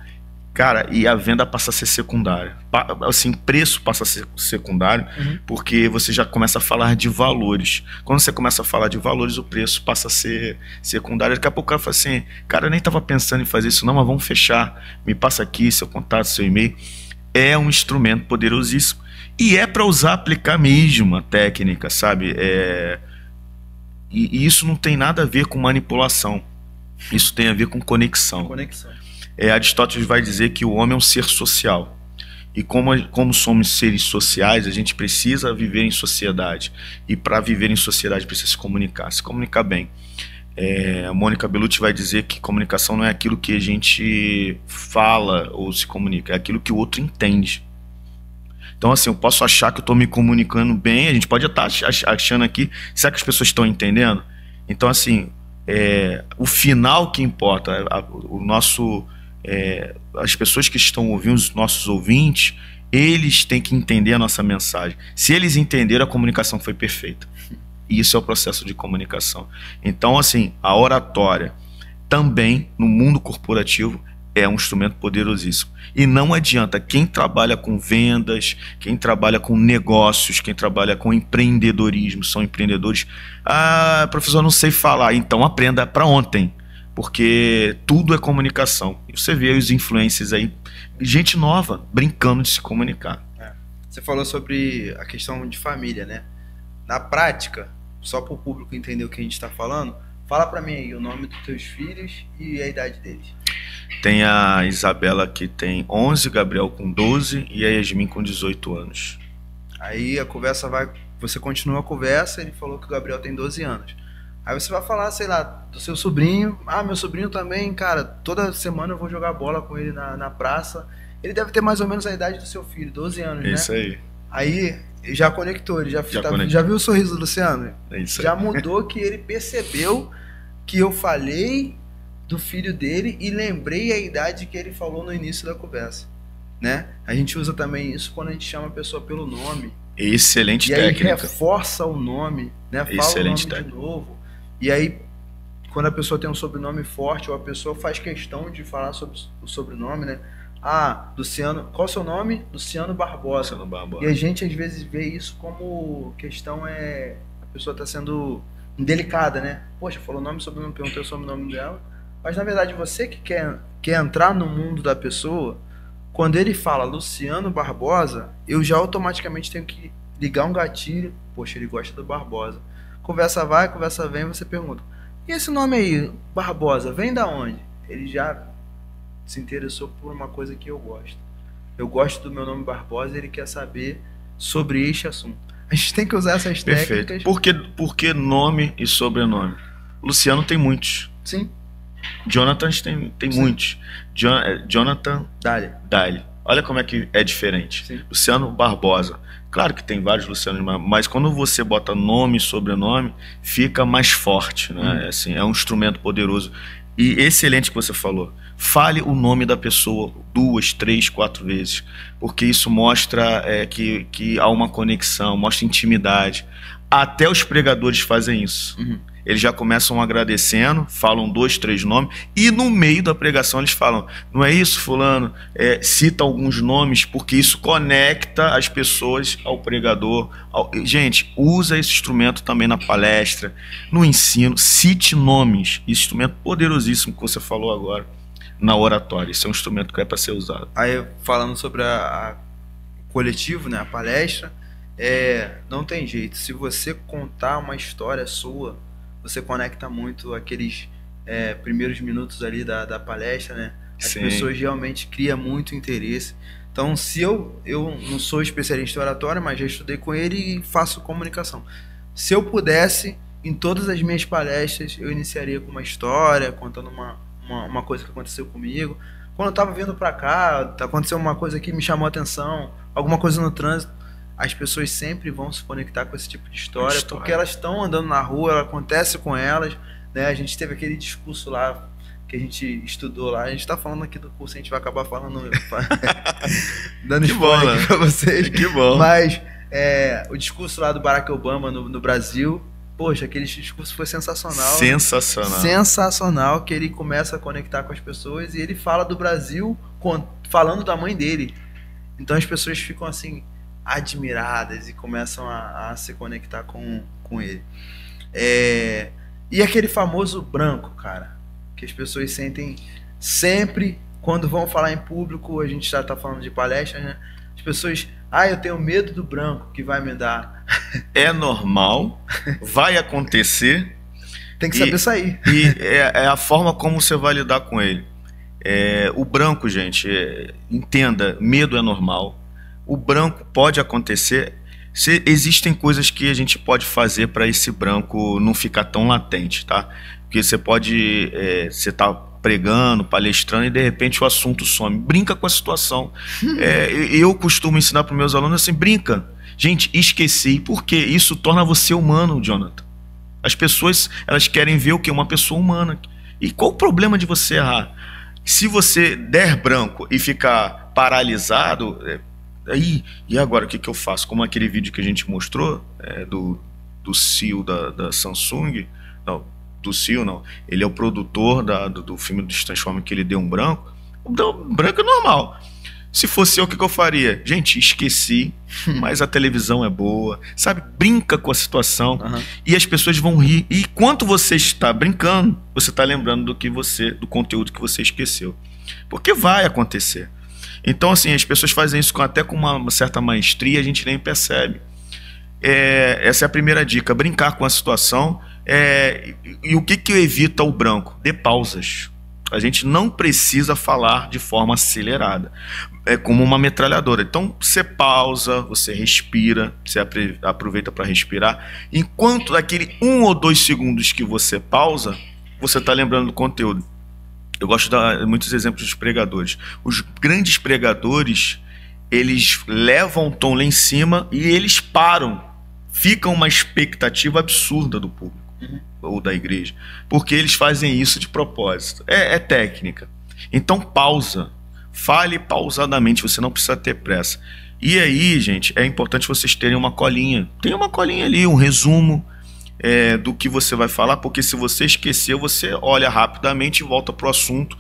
cara, e a venda passa a ser secundária. Assim, preço passa a ser secundário, porque você já começa a falar de valores. Quando você começa a falar de valores, o preço passa a ser secundário. Daqui a pouco o cara fala assim, cara, eu nem estava pensando em fazer isso não, mas vamos fechar. Me passa aqui seu contato, seu e-mail. É um instrumento poderosíssimo. E é para usar, aplicar mesmo a técnica, sabe? E isso não tem nada a ver com manipulação. Isso tem a ver com conexão. Aristóteles vai dizer que o homem é um ser social. E como somos seres sociais, a gente precisa viver em sociedade. E para viver em sociedade precisa se comunicar bem. A Mônica Bellucci vai dizer que comunicação não é aquilo que a gente fala ou se comunica, é aquilo que o outro entende. Então, assim, eu posso achar que eu estou me comunicando bem, a gente pode estar achando aqui, será que as pessoas estão entendendo? Então, assim, o final que importa, as pessoas que estão ouvindo, os nossos ouvintes, eles têm que entender a nossa mensagem. Se eles entenderam, a comunicação foi perfeita. E isso é o processo de comunicação. Então, assim, a oratória também no mundo corporativo é um instrumento poderosíssimo. E não adianta, quem trabalha com vendas, quem trabalha com negócios, quem trabalha com empreendedorismo, são empreendedores. Professor, não sei falar. Então aprenda para ontem, porque tudo é comunicação. E você vê os influencers aí, gente nova, brincando de se comunicar. Você falou sobre a questão de família, né? Na prática, só para o público entender o que a gente está falando, fala para mim aí o nome dos teus filhos e a idade deles. Tem a Isabela, que tem 11, Gabriel com 12 e a Yasmin com 18 anos. Aí a conversa você continua a conversa, ele falou que o Gabriel tem 12 anos. Aí você vai falar, sei lá, do seu sobrinho. Meu sobrinho também, cara, toda semana eu vou jogar bola com ele na praça. Ele deve ter mais ou menos a idade do seu filho, 12 anos, né? Isso aí. Aí já conectou, ele já viu o sorriso do Luciano? É isso aí. Já mudou que ele percebeu que eu falei do filho dele e lembrei a idade que ele falou no início da conversa, né? A gente usa também isso quando a gente chama a pessoa pelo nome. Excelente técnica. E aí reforça o nome, né? Fala excelente o nome de novo. E aí, quando a pessoa tem um sobrenome forte, ou a pessoa faz questão de falar sobre o sobrenome, né? Ah, Luciano, qual é o seu nome? Luciano Barbosa. Luciano Barbosa. E a gente às vezes vê isso como questão a pessoa está sendo indelicada, né? Poxa, falou nome, sobrenome, perguntei o sobrenome dela. Mas na verdade você que quer entrar no mundo da pessoa, quando ele fala Luciano Barbosa, eu já automaticamente tenho que ligar um gatilho. Poxa, ele gosta do Barbosa. Conversa vai, conversa vem, você pergunta: e esse nome aí, Barbosa, vem da onde? Ele já se interessou por uma coisa que eu gosto. Eu gosto do meu nome Barbosa e ele quer saber sobre este assunto. A gente tem que usar essas técnicas. Por que nome e sobrenome? Luciano tem muitos. Sim. Jonathan tem muitos. Jonathan Dali. Olha como é que é diferente. Sim. Luciano Barbosa. Claro que tem vários Lucianos, mas quando você bota nome e sobrenome, fica mais forte, né? Assim, é um instrumento poderoso. E excelente que você falou. Fale o nome da pessoa 2, 3, 4 vezes, porque isso mostra que há uma conexão, mostra intimidade. Até os pregadores fazem isso. Eles já começam agradecendo, falam 2, 3 nomes, e no meio da pregação eles falam: não é isso, fulano? Cita alguns nomes, porque isso conecta as pessoas ao pregador. Gente, usa esse instrumento também na palestra, no ensino. Cite nomes. Esse instrumento poderosíssimo que você falou agora na oratória. Isso é um instrumento que é para ser usado. Aí, falando sobre o coletivo, né, a palestra, não tem jeito. Se você contar uma história sua, você conecta muito aqueles primeiros minutos ali da palestra, né? As Sim. pessoas realmente criam muito interesse. Então, se eu não sou especialista em oratória, mas já estudei com ele e faço comunicação. Se eu pudesse, em todas as minhas palestras, eu iniciaria com uma história, contando uma coisa que aconteceu comigo. Quando eu estava vindo para cá, aconteceu uma coisa que me chamou a atenção, alguma coisa no trânsito. As pessoas sempre vão se conectar com esse tipo de história, porque elas estão andando na rua, ela acontece com elas, né? A gente teve aquele discurso lá que a gente estudou lá. A gente está falando aqui do curso, a gente vai acabar falando dando spoiler aqui para vocês. Que bom. Mas o discurso lá do Barack Obama no Brasil, poxa, aquele discurso foi sensacional. Sensacional, que ele começa a conectar com as pessoas e ele fala do Brasil falando da mãe dele. Então as pessoas ficam assim admiradas e começam a se conectar com ele. E aquele famoso branco, cara, que as pessoas sentem sempre quando vão falar em público. A gente já está falando de palestras, né? As pessoas: eu tenho medo do branco que vai me dar. É normal, vai acontecer. Tem que saber sair. E é a forma como você vai lidar com ele. O branco, gente, entenda, medo é normal. O branco pode acontecer. Existem coisas que a gente pode fazer para esse branco não ficar tão latente, tá? Porque você pode, você tá pregando, palestrando e de repente o assunto some. Brinca com a situação. Eu costumo ensinar para os meus alunos assim: brinca. Gente, esqueci. Porque isso torna você humano, Jonathan. As pessoas, elas querem ver o quê? Uma pessoa humana. E qual o problema de você errar? Se você der branco e ficar paralisado, e agora o que eu faço? Como aquele vídeo que a gente mostrou do CEO da Samsung. Não, do CEO não. Ele é o produtor do filme dos Transformers, que ele deu um branco. O branco é normal. Se fosse eu, o que eu faria? Gente, esqueci, mas a televisão é boa, sabe? Brinca com a situação e as pessoas vão rir. E enquanto você está brincando, você está lembrando do conteúdo que você esqueceu. Porque vai acontecer. Então, assim, as pessoas fazem isso até com uma certa maestria, a gente nem percebe. Essa é a primeira dica: brincar com a situação. E o que evita o branco? Dê pausas. A gente não precisa falar de forma acelerada. É como uma metralhadora. Então, você pausa, você respira, você aproveita para respirar. Enquanto daquele 1 ou 2 segundos que você pausa, você está lembrando do conteúdo. Eu gosto de dar muitos exemplos dos pregadores. Os grandes pregadores, eles levam o tom lá em cima e eles param. Fica uma expectativa absurda do público ou da igreja, porque eles fazem isso de propósito. É técnica. Então pausa. Fale pausadamente, você não precisa ter pressa. E aí, gente, é importante vocês terem uma colinha. Tem uma colinha ali, um resumo do que você vai falar, porque se você esquecer, você olha rapidamente e volta pro assunto.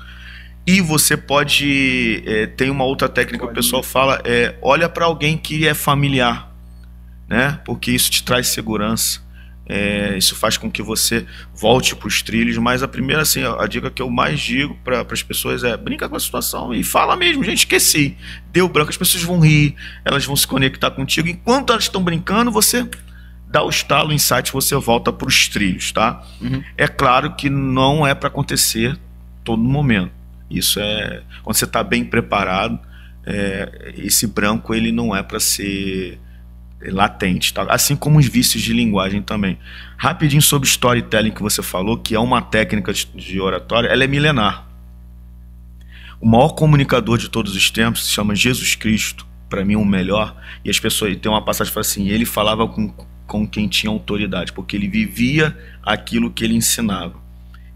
E você pode... tem uma outra técnica que o pessoal fala, olha para alguém que é familiar, né? Porque isso te traz segurança. Isso faz com que você volte para os trilhos. Mas a primeira, assim, a dica que eu mais digo para as pessoas é: brinca com a situação e fala mesmo, gente, esqueci, deu branco, as pessoas vão rir, elas vão se conectar contigo. Enquanto elas estão brincando, você dá o estalo, o insight, você volta para os trilhos, tá? É claro que não é para acontecer todo momento. Isso é quando você está bem preparado. Esse branco ele não é para ser latente, tá? Assim como os vícios de linguagem também. Rapidinho sobre storytelling que você falou, que é uma técnica de oratória, ela é milenar. O maior comunicador de todos os tempos se chama Jesus Cristo, para mim o melhor, e as pessoas, tem uma passagem que fala assim, ele falava com quem tinha autoridade, porque ele vivia aquilo que ele ensinava.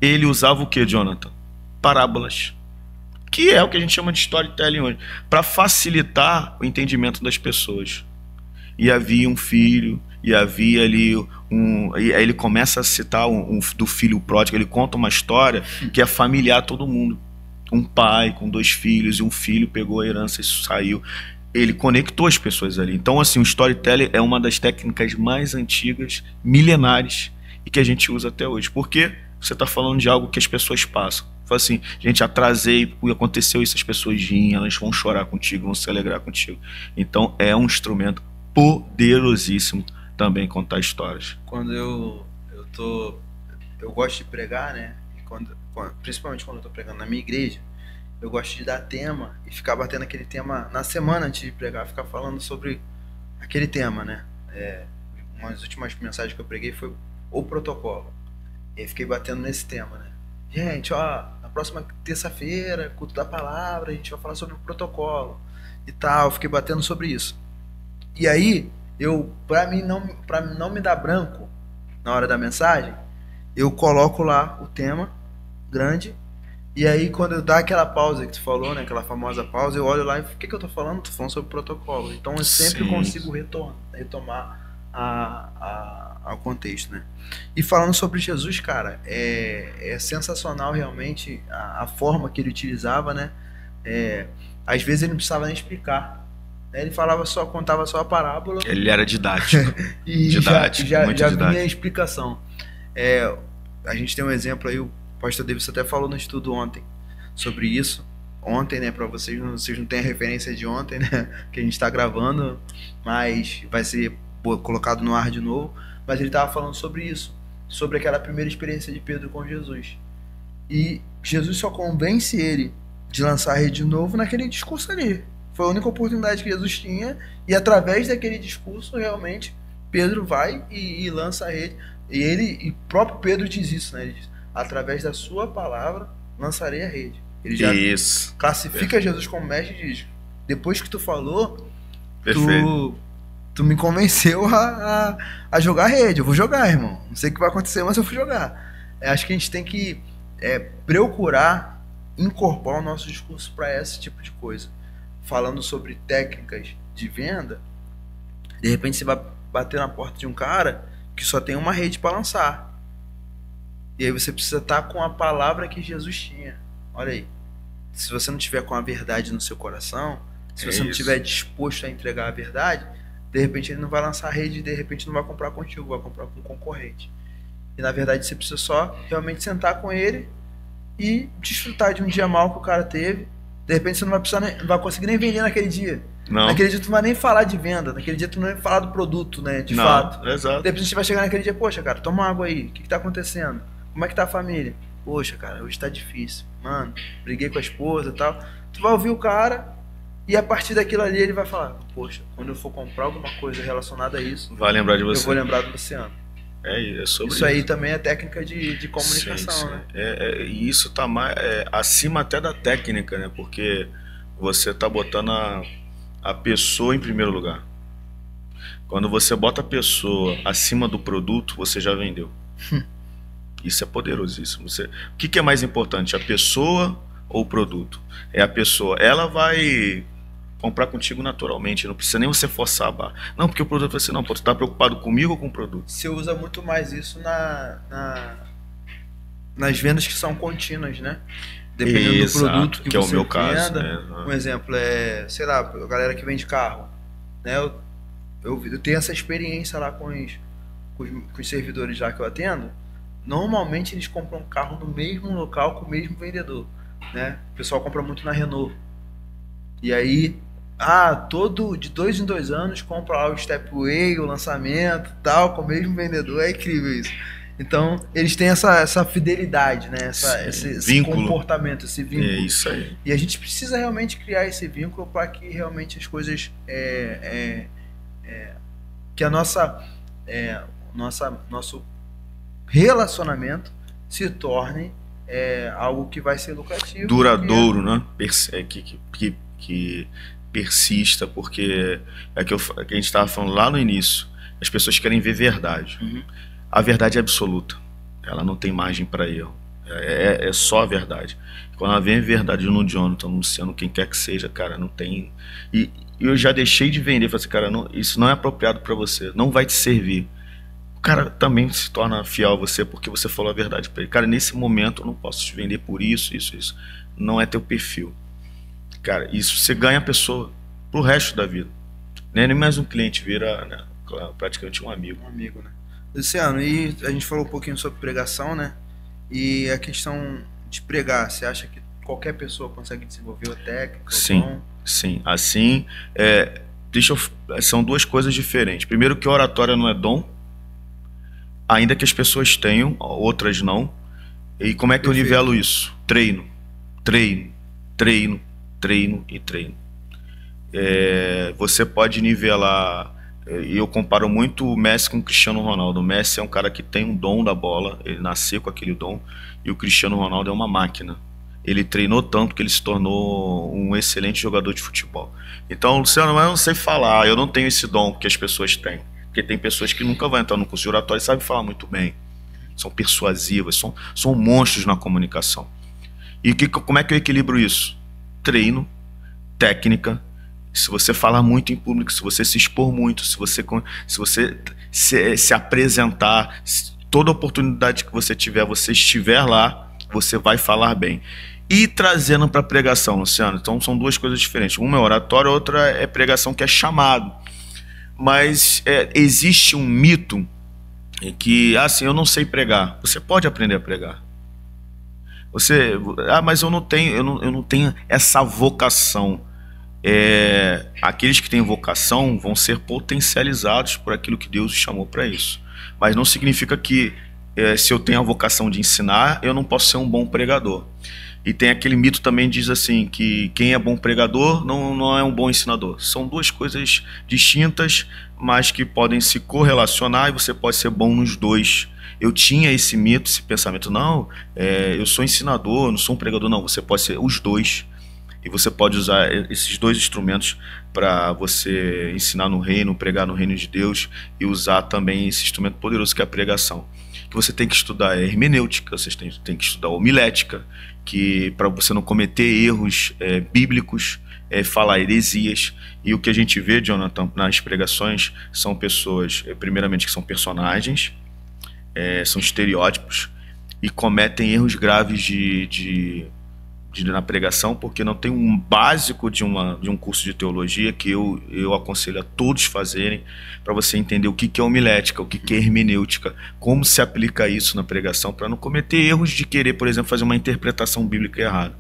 Ele usava o que, Jonathan? Parábolas, que é o que a gente chama de storytelling hoje, para facilitar o entendimento das pessoas. E havia um filho, e havia ali e aí ele começa a citar do filho pródigo, ele conta uma história que é familiar a todo mundo. Um pai com 2 filhos, e um filho pegou a herança e saiu. Ele conectou as pessoas ali. Então, assim, o storytelling é uma das técnicas mais antigas, milenares, e que a gente usa até hoje. Porque você está falando de algo que as pessoas passam. Fala assim, gente, atrasei, aconteceu isso, as pessoas riem, elas vão chorar contigo, vão se alegrar contigo. Então, é um instrumento poderosíssimo também contar histórias. Quando eu gosto de pregar, né? Principalmente quando eu tô pregando na minha igreja, eu gosto de dar tema e ficar batendo aquele tema na semana antes de pregar, ficar falando sobre aquele tema, né? Uma das últimas mensagens que eu preguei foi o protocolo. E aí fiquei batendo nesse tema, né? Gente, ó, na próxima terça-feira, culto da palavra, a gente vai falar sobre o protocolo e tal. Fiquei batendo sobre isso. E aí, pra não me dar branco na hora da mensagem, eu coloco lá o tema grande, e aí quando eu dar aquela pausa que tu falou, né, aquela famosa pausa, eu olho lá e o que eu tô falando? Tô falando sobre o protocolo. Então eu sempre consigo retomar ao contexto, né? E falando sobre Jesus, cara, é sensacional realmente a forma que ele utilizava, né? Às vezes ele não precisava nem explicar. Ele contava só a parábola. Ele era didático. E didático, já didático. vinha a explicação. A gente tem um exemplo aí, o pastor Davis até falou no estudo ontem sobre isso. Ontem, né, para vocês não têm a referência de ontem, né, que a gente está gravando, mas vai ser colocado no ar de novo. Mas ele estava falando sobre isso, sobre aquela primeira experiência de Pedro com Jesus. E Jesus só convence ele de lançar a rede de novo naquele discurso ali. Foi a única oportunidade que Jesus tinha, e através daquele discurso, realmente, Pedro vai e lança a rede. E próprio Pedro diz isso, né? Ele diz, através da sua palavra, lançarei a rede. Ele já classifica Jesus como mestre e diz, depois que tu falou, tu me convenceu a jogar a rede. Eu vou jogar, irmão. Não sei o que vai acontecer, mas eu vou jogar. Acho que a gente tem que procurar incorporar o nosso discurso para esse tipo de coisa. Falando sobre técnicas de venda, de repente você vai bater na porta de um cara que só tem uma rede para lançar. E aí você precisa estar com a palavra que Jesus tinha. Olha aí. Se você não tiver com a verdade no seu coração, se você não estiver disposto a entregar a verdade, de repente ele não vai lançar a rede, de repente não vai comprar contigo, vai comprar com um concorrente. E na verdade você precisa só realmente sentar com ele e desfrutar de um dia mal que o cara teve. De repente você não vai conseguir nem vender naquele dia. Não. Naquele dia tu não vai nem falar de venda, naquele dia tu não vai falar do produto, né, de fato. Exato. De repente você vai chegar naquele dia, poxa, cara, toma água aí, o que tá acontecendo? Como é que tá a família? Poxa, cara, hoje tá difícil. Mano, briguei com a esposa e tal. Tu vai ouvir o cara e a partir daquilo ali ele vai falar, poxa, quando eu for comprar alguma coisa relacionada a isso, vai lembrar de você. Eu vou lembrar do Luciano. Sobre isso aí também é técnica de comunicação, sim. Né? E isso tá acima até da técnica, né? Porque você tá botando a pessoa em primeiro lugar. Quando você bota a pessoa acima do produto, você já vendeu. Isso é poderosíssimo. O que é mais importante, a pessoa ou o produto? É a pessoa. Ela vai comprar contigo naturalmente, não precisa nem você forçar a barra. Não, porque o produto vai ser, não, pô, tu tá preocupado comigo ou com o produto? Você usa muito mais isso nas vendas que são contínuas, né? Dependendo do produto que é você o meu caso. venda. Um exemplo é, sei lá, a galera que vende carro, né? Eu tenho essa experiência lá com os servidores lá que eu atendo. Normalmente eles compram um carro no mesmo local com o mesmo vendedor, né? O pessoal compra muito na Renault. E aí, de 2 em 2 anos compra lá o Stepway, o lançamento, tal, com o mesmo vendedor. É incrível isso. Então, eles têm essa fidelidade, né? Esse comportamento, esse vínculo. É isso aí. E a gente precisa realmente criar esse vínculo para que realmente as coisas... que a nosso relacionamento se torne algo que vai ser lucrativo. Duradouro, né? Que persista, porque que a gente estava falando lá no início. As pessoas querem ver verdade. Uhum. A verdade é absoluta. Ela não tem margem para erro. É só a verdade. Quando ela vem a verdade no Jonathan, no Luciano, quem quer que seja, cara, não tem... E eu já deixei de vender. Falei assim, cara, isso não é apropriado para você. Não vai te servir. O cara também se torna fiel a você porque você falou a verdade para ele. Cara, nesse momento eu não posso te vender por isso. Não é teu perfil. Cara, isso você ganha a pessoa pro resto da vida. Nem mais um cliente, vira, né, praticamente um amigo. Um amigo, né? Luciano, e a gente falou um pouquinho sobre pregação, né? E a questão de pregar, você acha que qualquer pessoa consegue desenvolver a técnica? Sim. Assim, são duas coisas diferentes. Primeiro que a oratória não é dom, ainda que as pessoas tenham, outras não. E como é que eu nivelo isso? Treino. Você pode nivelar... Eu comparo muito o Messi com o Cristiano Ronaldo. O Messi é um cara que tem um dom da bola, ele nasceu com aquele dom, e o Cristiano Ronaldo é uma máquina. Ele treinou tanto que ele se tornou um excelente jogador de futebol. Então, Luciano, eu não sei falar, eu não tenho esse dom que as pessoas têm. Porque tem pessoas que nunca vão entrar no curso de oratório e sabem falar muito bem. São persuasivas, são monstros na comunicação. E como é que eu equilibro isso? Treino, técnica. Se você falar muito em público, se você se expor muito, se você se apresentar, toda oportunidade que você tiver, você estiver lá, você vai falar bem. E trazendo para pregação, Luciano, então são duas coisas diferentes. Uma é oratória, outra é pregação, que é chamado. Mas existe um mito em que, assim, eu não sei pregar. Você pode aprender a pregar. Mas eu não tenho essa vocação. Aqueles que têm vocação vão ser potencializados por aquilo que Deus os chamou para isso. Mas não significa que se eu tenho a vocação de ensinar, eu não posso ser um bom pregador. E tem aquele mito também que diz assim, que quem é bom pregador não é um bom ensinador. São duas coisas distintas, mas que podem se correlacionar e você pode ser bom nos dois. Eu tinha esse mito, esse pensamento, eu sou ensinador, não sou um pregador, não. Você pode ser os dois. E você pode usar esses dois instrumentos para você ensinar no reino, pregar no reino de Deus, e usar também esse instrumento poderoso que é a pregação. Que você tem que estudar hermenêutica, você tem que estudar homilética, que para você não cometer erros bíblicos, falar heresias. E o que a gente vê, Jonathan, nas pregações são pessoas, primeiramente, que são personagens, são estereótipos, e cometem erros graves na pregação, porque não tem um básico de um curso de teologia que eu aconselho a todos fazerem, para você entender o que é homilética, o que é hermenêutica, como se aplica isso na pregação, para não cometer erros de querer, por exemplo, fazer uma interpretação bíblica errada.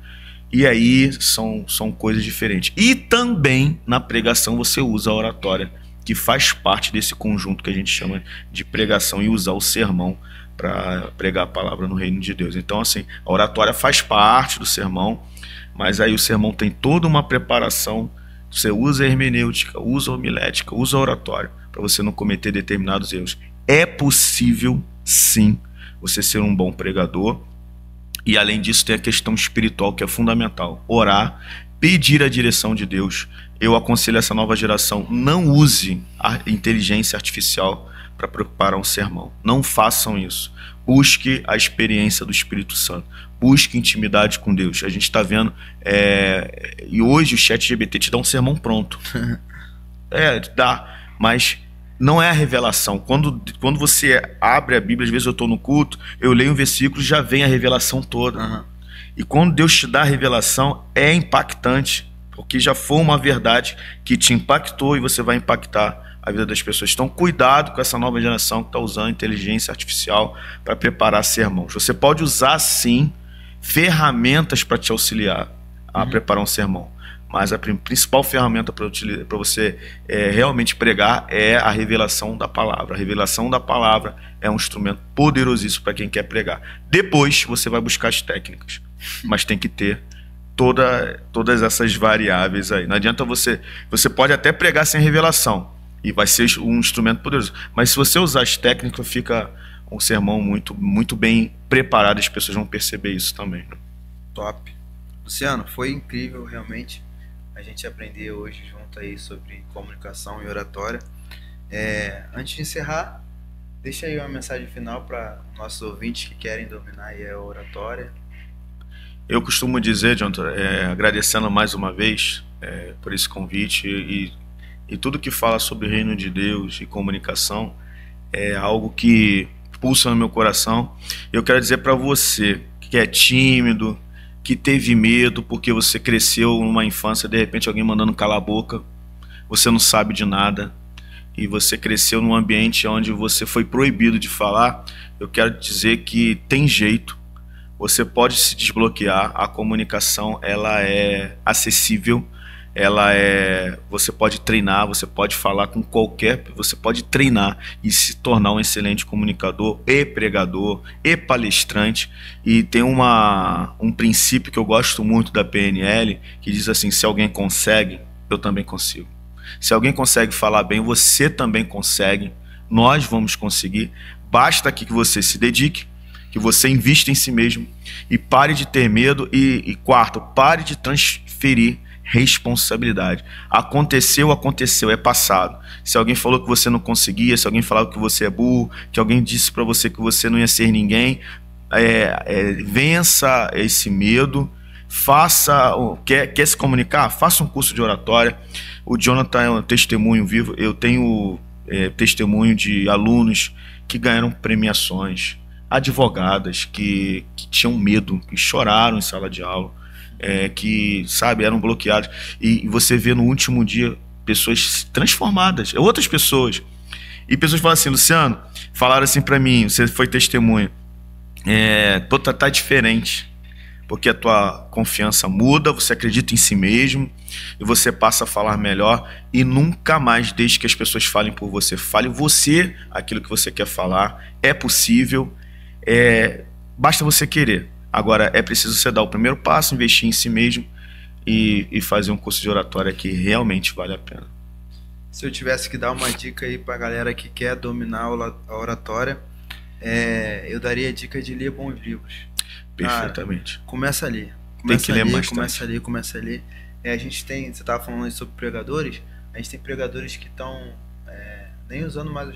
E aí são coisas diferentes. E também na pregação você usa a oratória, que faz parte desse conjunto que a gente chama de pregação, e usar o sermão para pregar a palavra no reino de Deus. Então, assim, a oratória faz parte do sermão, mas aí o sermão tem toda uma preparação. Você usa a hermenêutica, usa a homilética, usa a oratória, para você não cometer determinados erros. É possível, sim, você ser um bom pregador. E além disso tem a questão espiritual, que é fundamental. Orar, pedir a direção de Deus, eu aconselho essa nova geração: não use a inteligência artificial para preparar um sermão. Não façam isso. Busque a experiência do Espírito Santo. Busque intimidade com Deus. A gente está vendo, e hoje o ChatGPT te dá um sermão pronto. Dá, mas não é a revelação. Quando você abre a Bíblia, às vezes eu estou no culto, eu leio um versículo e já vem a revelação toda. Uhum. E quando Deus te dá a revelação, é impactante, porque já foi uma verdade que te impactou e você vai impactar a vida das pessoas. Então, cuidado com essa nova geração que está usando inteligência artificial para preparar sermões. Você pode usar, sim, ferramentas para te auxiliar a preparar um sermão, mas a principal ferramenta para você realmente pregar é a revelação da palavra. A revelação da palavra é um instrumento poderosíssimo para quem quer pregar. Depois você vai buscar as técnicas, mas tem que ter todas essas variáveis aí. Não adianta você pode até pregar sem revelação e vai ser um instrumento poderoso, mas se você usar as técnicas, fica um sermão muito, muito bem preparado. As pessoas vão perceber isso também, né? Top. Luciano, foi incrível realmente a gente aprender hoje junto aí sobre comunicação e oratória. Antes de encerrar, deixa aí uma mensagem final para nossos ouvintes que querem dominar aí a oratória. Eu costumo dizer, Jonathan, agradecendo mais uma vez por esse convite e tudo que fala sobre o reino de Deus e comunicação é algo que pulsa no meu coração. Eu quero dizer para você que é tímido, que teve medo porque você cresceu numa infância, de repente alguém mandando calar a boca, você não sabe de nada, e você cresceu num ambiente onde você foi proibido de falar. Eu quero dizer que tem jeito, você pode se desbloquear. A comunicação, ela é acessível, você pode treinar, você pode falar com você pode treinar e se tornar um excelente comunicador e pregador e palestrante. E tem um princípio que eu gosto muito da PNL, que diz assim: se alguém consegue, eu também consigo. Se alguém consegue falar bem, você também consegue. Nós vamos conseguir. Basta que você se dedique, que você invista em si mesmo e pare de ter medo. E quarto, pare de transferir responsabilidade. Aconteceu, é passado. Se alguém falou que você não conseguia, se alguém falou que você é burro, que alguém disse para você que você não ia ser ninguém, vença esse medo. Quer se comunicar? Faça um curso de oratória. O Jonathan é um testemunho vivo. Eu tenho testemunho de alunos que ganharam premiações, advogadas que tinham medo, que choraram em sala de aula, que, sabe, eram bloqueados, e você vê no último dia pessoas transformadas, outras pessoas, e pessoas falam assim: Luciano, falaram assim pra mim, você foi testemunha, tá diferente, porque a tua confiança muda, você acredita em si mesmo, e você passa a falar melhor, e nunca mais deixe que as pessoas falem por você. Fale você aquilo que você quer falar. É possível, basta você querer. Agora, é preciso você dar o primeiro passo, investir em si mesmo e fazer um curso de oratória que realmente vale a pena. Se eu tivesse que dar uma dica aí pra galera que quer dominar a oratória, eu daria a dica de ler bons livros. Perfeitamente. Cara, começa a ler. Tem que ler bastante. Começa a ler. A gente tem, você estava falando aí sobre pregadores, a gente tem pregadores que estão nem usando mais,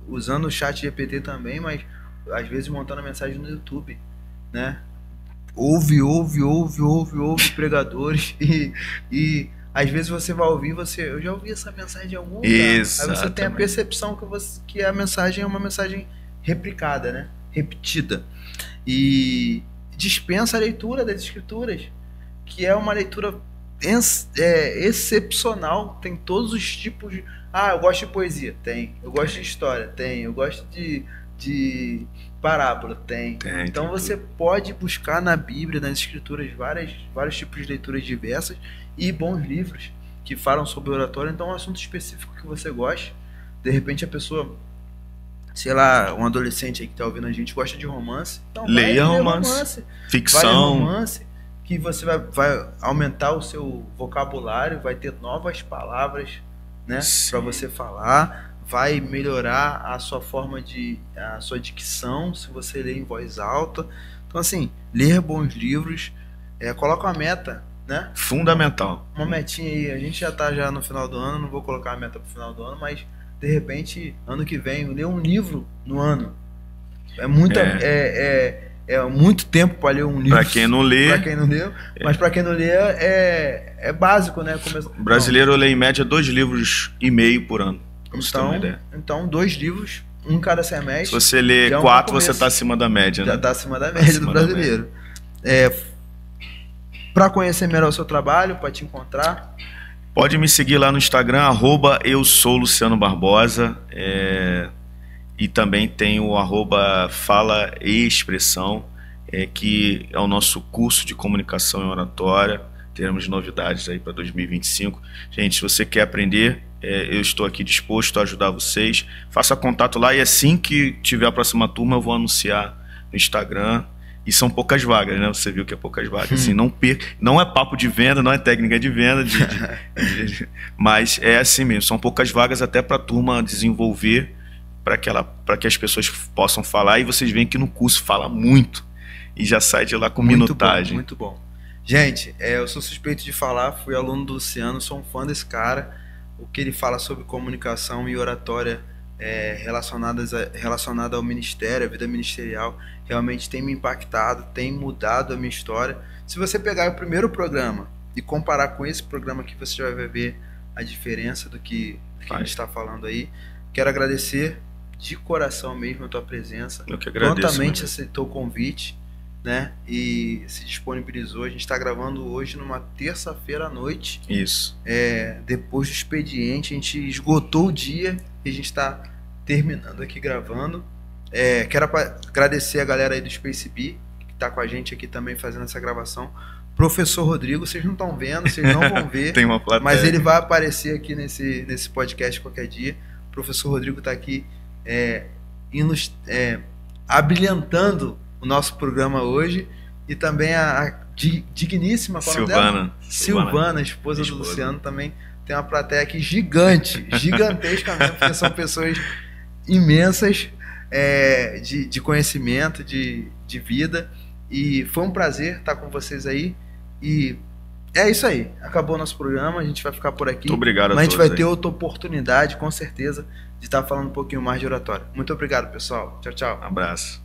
usando o chat GPT também, mas às vezes montando a mensagem no YouTube, né? Ouve pregadores e às vezes você vai ouvir, eu já ouvi essa mensagem em algum lugar. Exatamente. Aí você tem a percepção que a mensagem é uma mensagem replicada, né? Repetida. E dispensa a leitura das escrituras, que é uma leitura excepcional. Tem todos os tipos de... eu gosto de poesia, tem. Eu gosto de história, tem. Eu gosto de parábola, tem. Então você pode buscar na Bíblia, nas escrituras, vários tipos de leituras diversas e bons livros que falam sobre oratória. Então é um assunto específico que você gosta. De repente a pessoa, sei lá, um adolescente aí que tá ouvindo a gente gosta de romance, então leia romance, ficção, romance, que você vai aumentar o seu vocabulário, vai ter novas palavras, né, para você falar, vai melhorar a sua a sua dicção se você ler em voz alta. Então assim, ler bons livros, coloca uma meta né? Fundamental. Uma metinha aí, a gente já tá já no final do ano, não vou colocar a meta pro final do ano, mas de repente, ano que vem, ler um livro no ano. É muito tempo para ler um livro. Para quem não lê. Para quem não leu, mas para quem não lê é básico, né? O brasileiro lê em média 2,5 livros por ano. Então 2 livros, um cada semestre. Se você lê 4, você está acima da média, né? Já está acima da média do brasileiro. Para conhecer melhor o seu trabalho, para te encontrar, pode me seguir lá no Instagram, @eu-sou-Luciano-Barbosa. E também tem o @Fala e Expressão, que é o nosso curso de comunicação e oratória. Teremos novidades aí para 2025. Gente, se você quer aprender, eu estou aqui disposto a ajudar vocês. Faça contato lá e assim que tiver a próxima turma eu vou anunciar no Instagram. E são poucas vagas, né? Você viu que é poucas vagas. Assim, não é papo de venda, não é técnica de venda, mas é assim mesmo. São poucas vagas até para a turma desenvolver, para que as pessoas possam falar. E vocês veem que no curso fala muito e já sai de lá com minutagem. Muito bom. Gente, eu sou suspeito de falar, fui aluno do Luciano, sou um fã desse cara. O que ele fala sobre comunicação e oratória relacionada ao ministério, à vida ministerial, realmente tem me impactado, tem mudado a minha história. Se você pegar o primeiro programa e comparar com esse programa aqui, você já vai ver a diferença do que a gente está falando aí. Quero agradecer de coração mesmo a tua presença. Eu que agradeço. Prontamente aceitou o convite, né? E se disponibilizou. A gente está gravando hoje numa terça-feira à noite. Isso. Depois do expediente, a gente esgotou o dia e a gente está terminando aqui gravando. Quero agradecer a galera aí do Space Bee, que está com a gente aqui também fazendo essa gravação. Professor Rodrigo, vocês não estão vendo, vocês não vão ver. Tem uma plateia. Mas ele vai aparecer aqui nesse podcast qualquer dia. O professor Rodrigo está aqui abrilhantando o nosso programa hoje. E também a digníssima Silvana, esposa do Luciano, também tem uma plateia aqui gigantesca mesmo, porque são pessoas imensas de conhecimento, de vida. E foi um prazer estar com vocês aí. E é isso aí. Acabou o nosso programa. A gente vai ficar por aqui. Muito obrigado a todos. Mas a gente vai ter outra oportunidade, com certeza, de estar falando um pouquinho mais de oratória. Muito obrigado, pessoal. Tchau, tchau. Um abraço.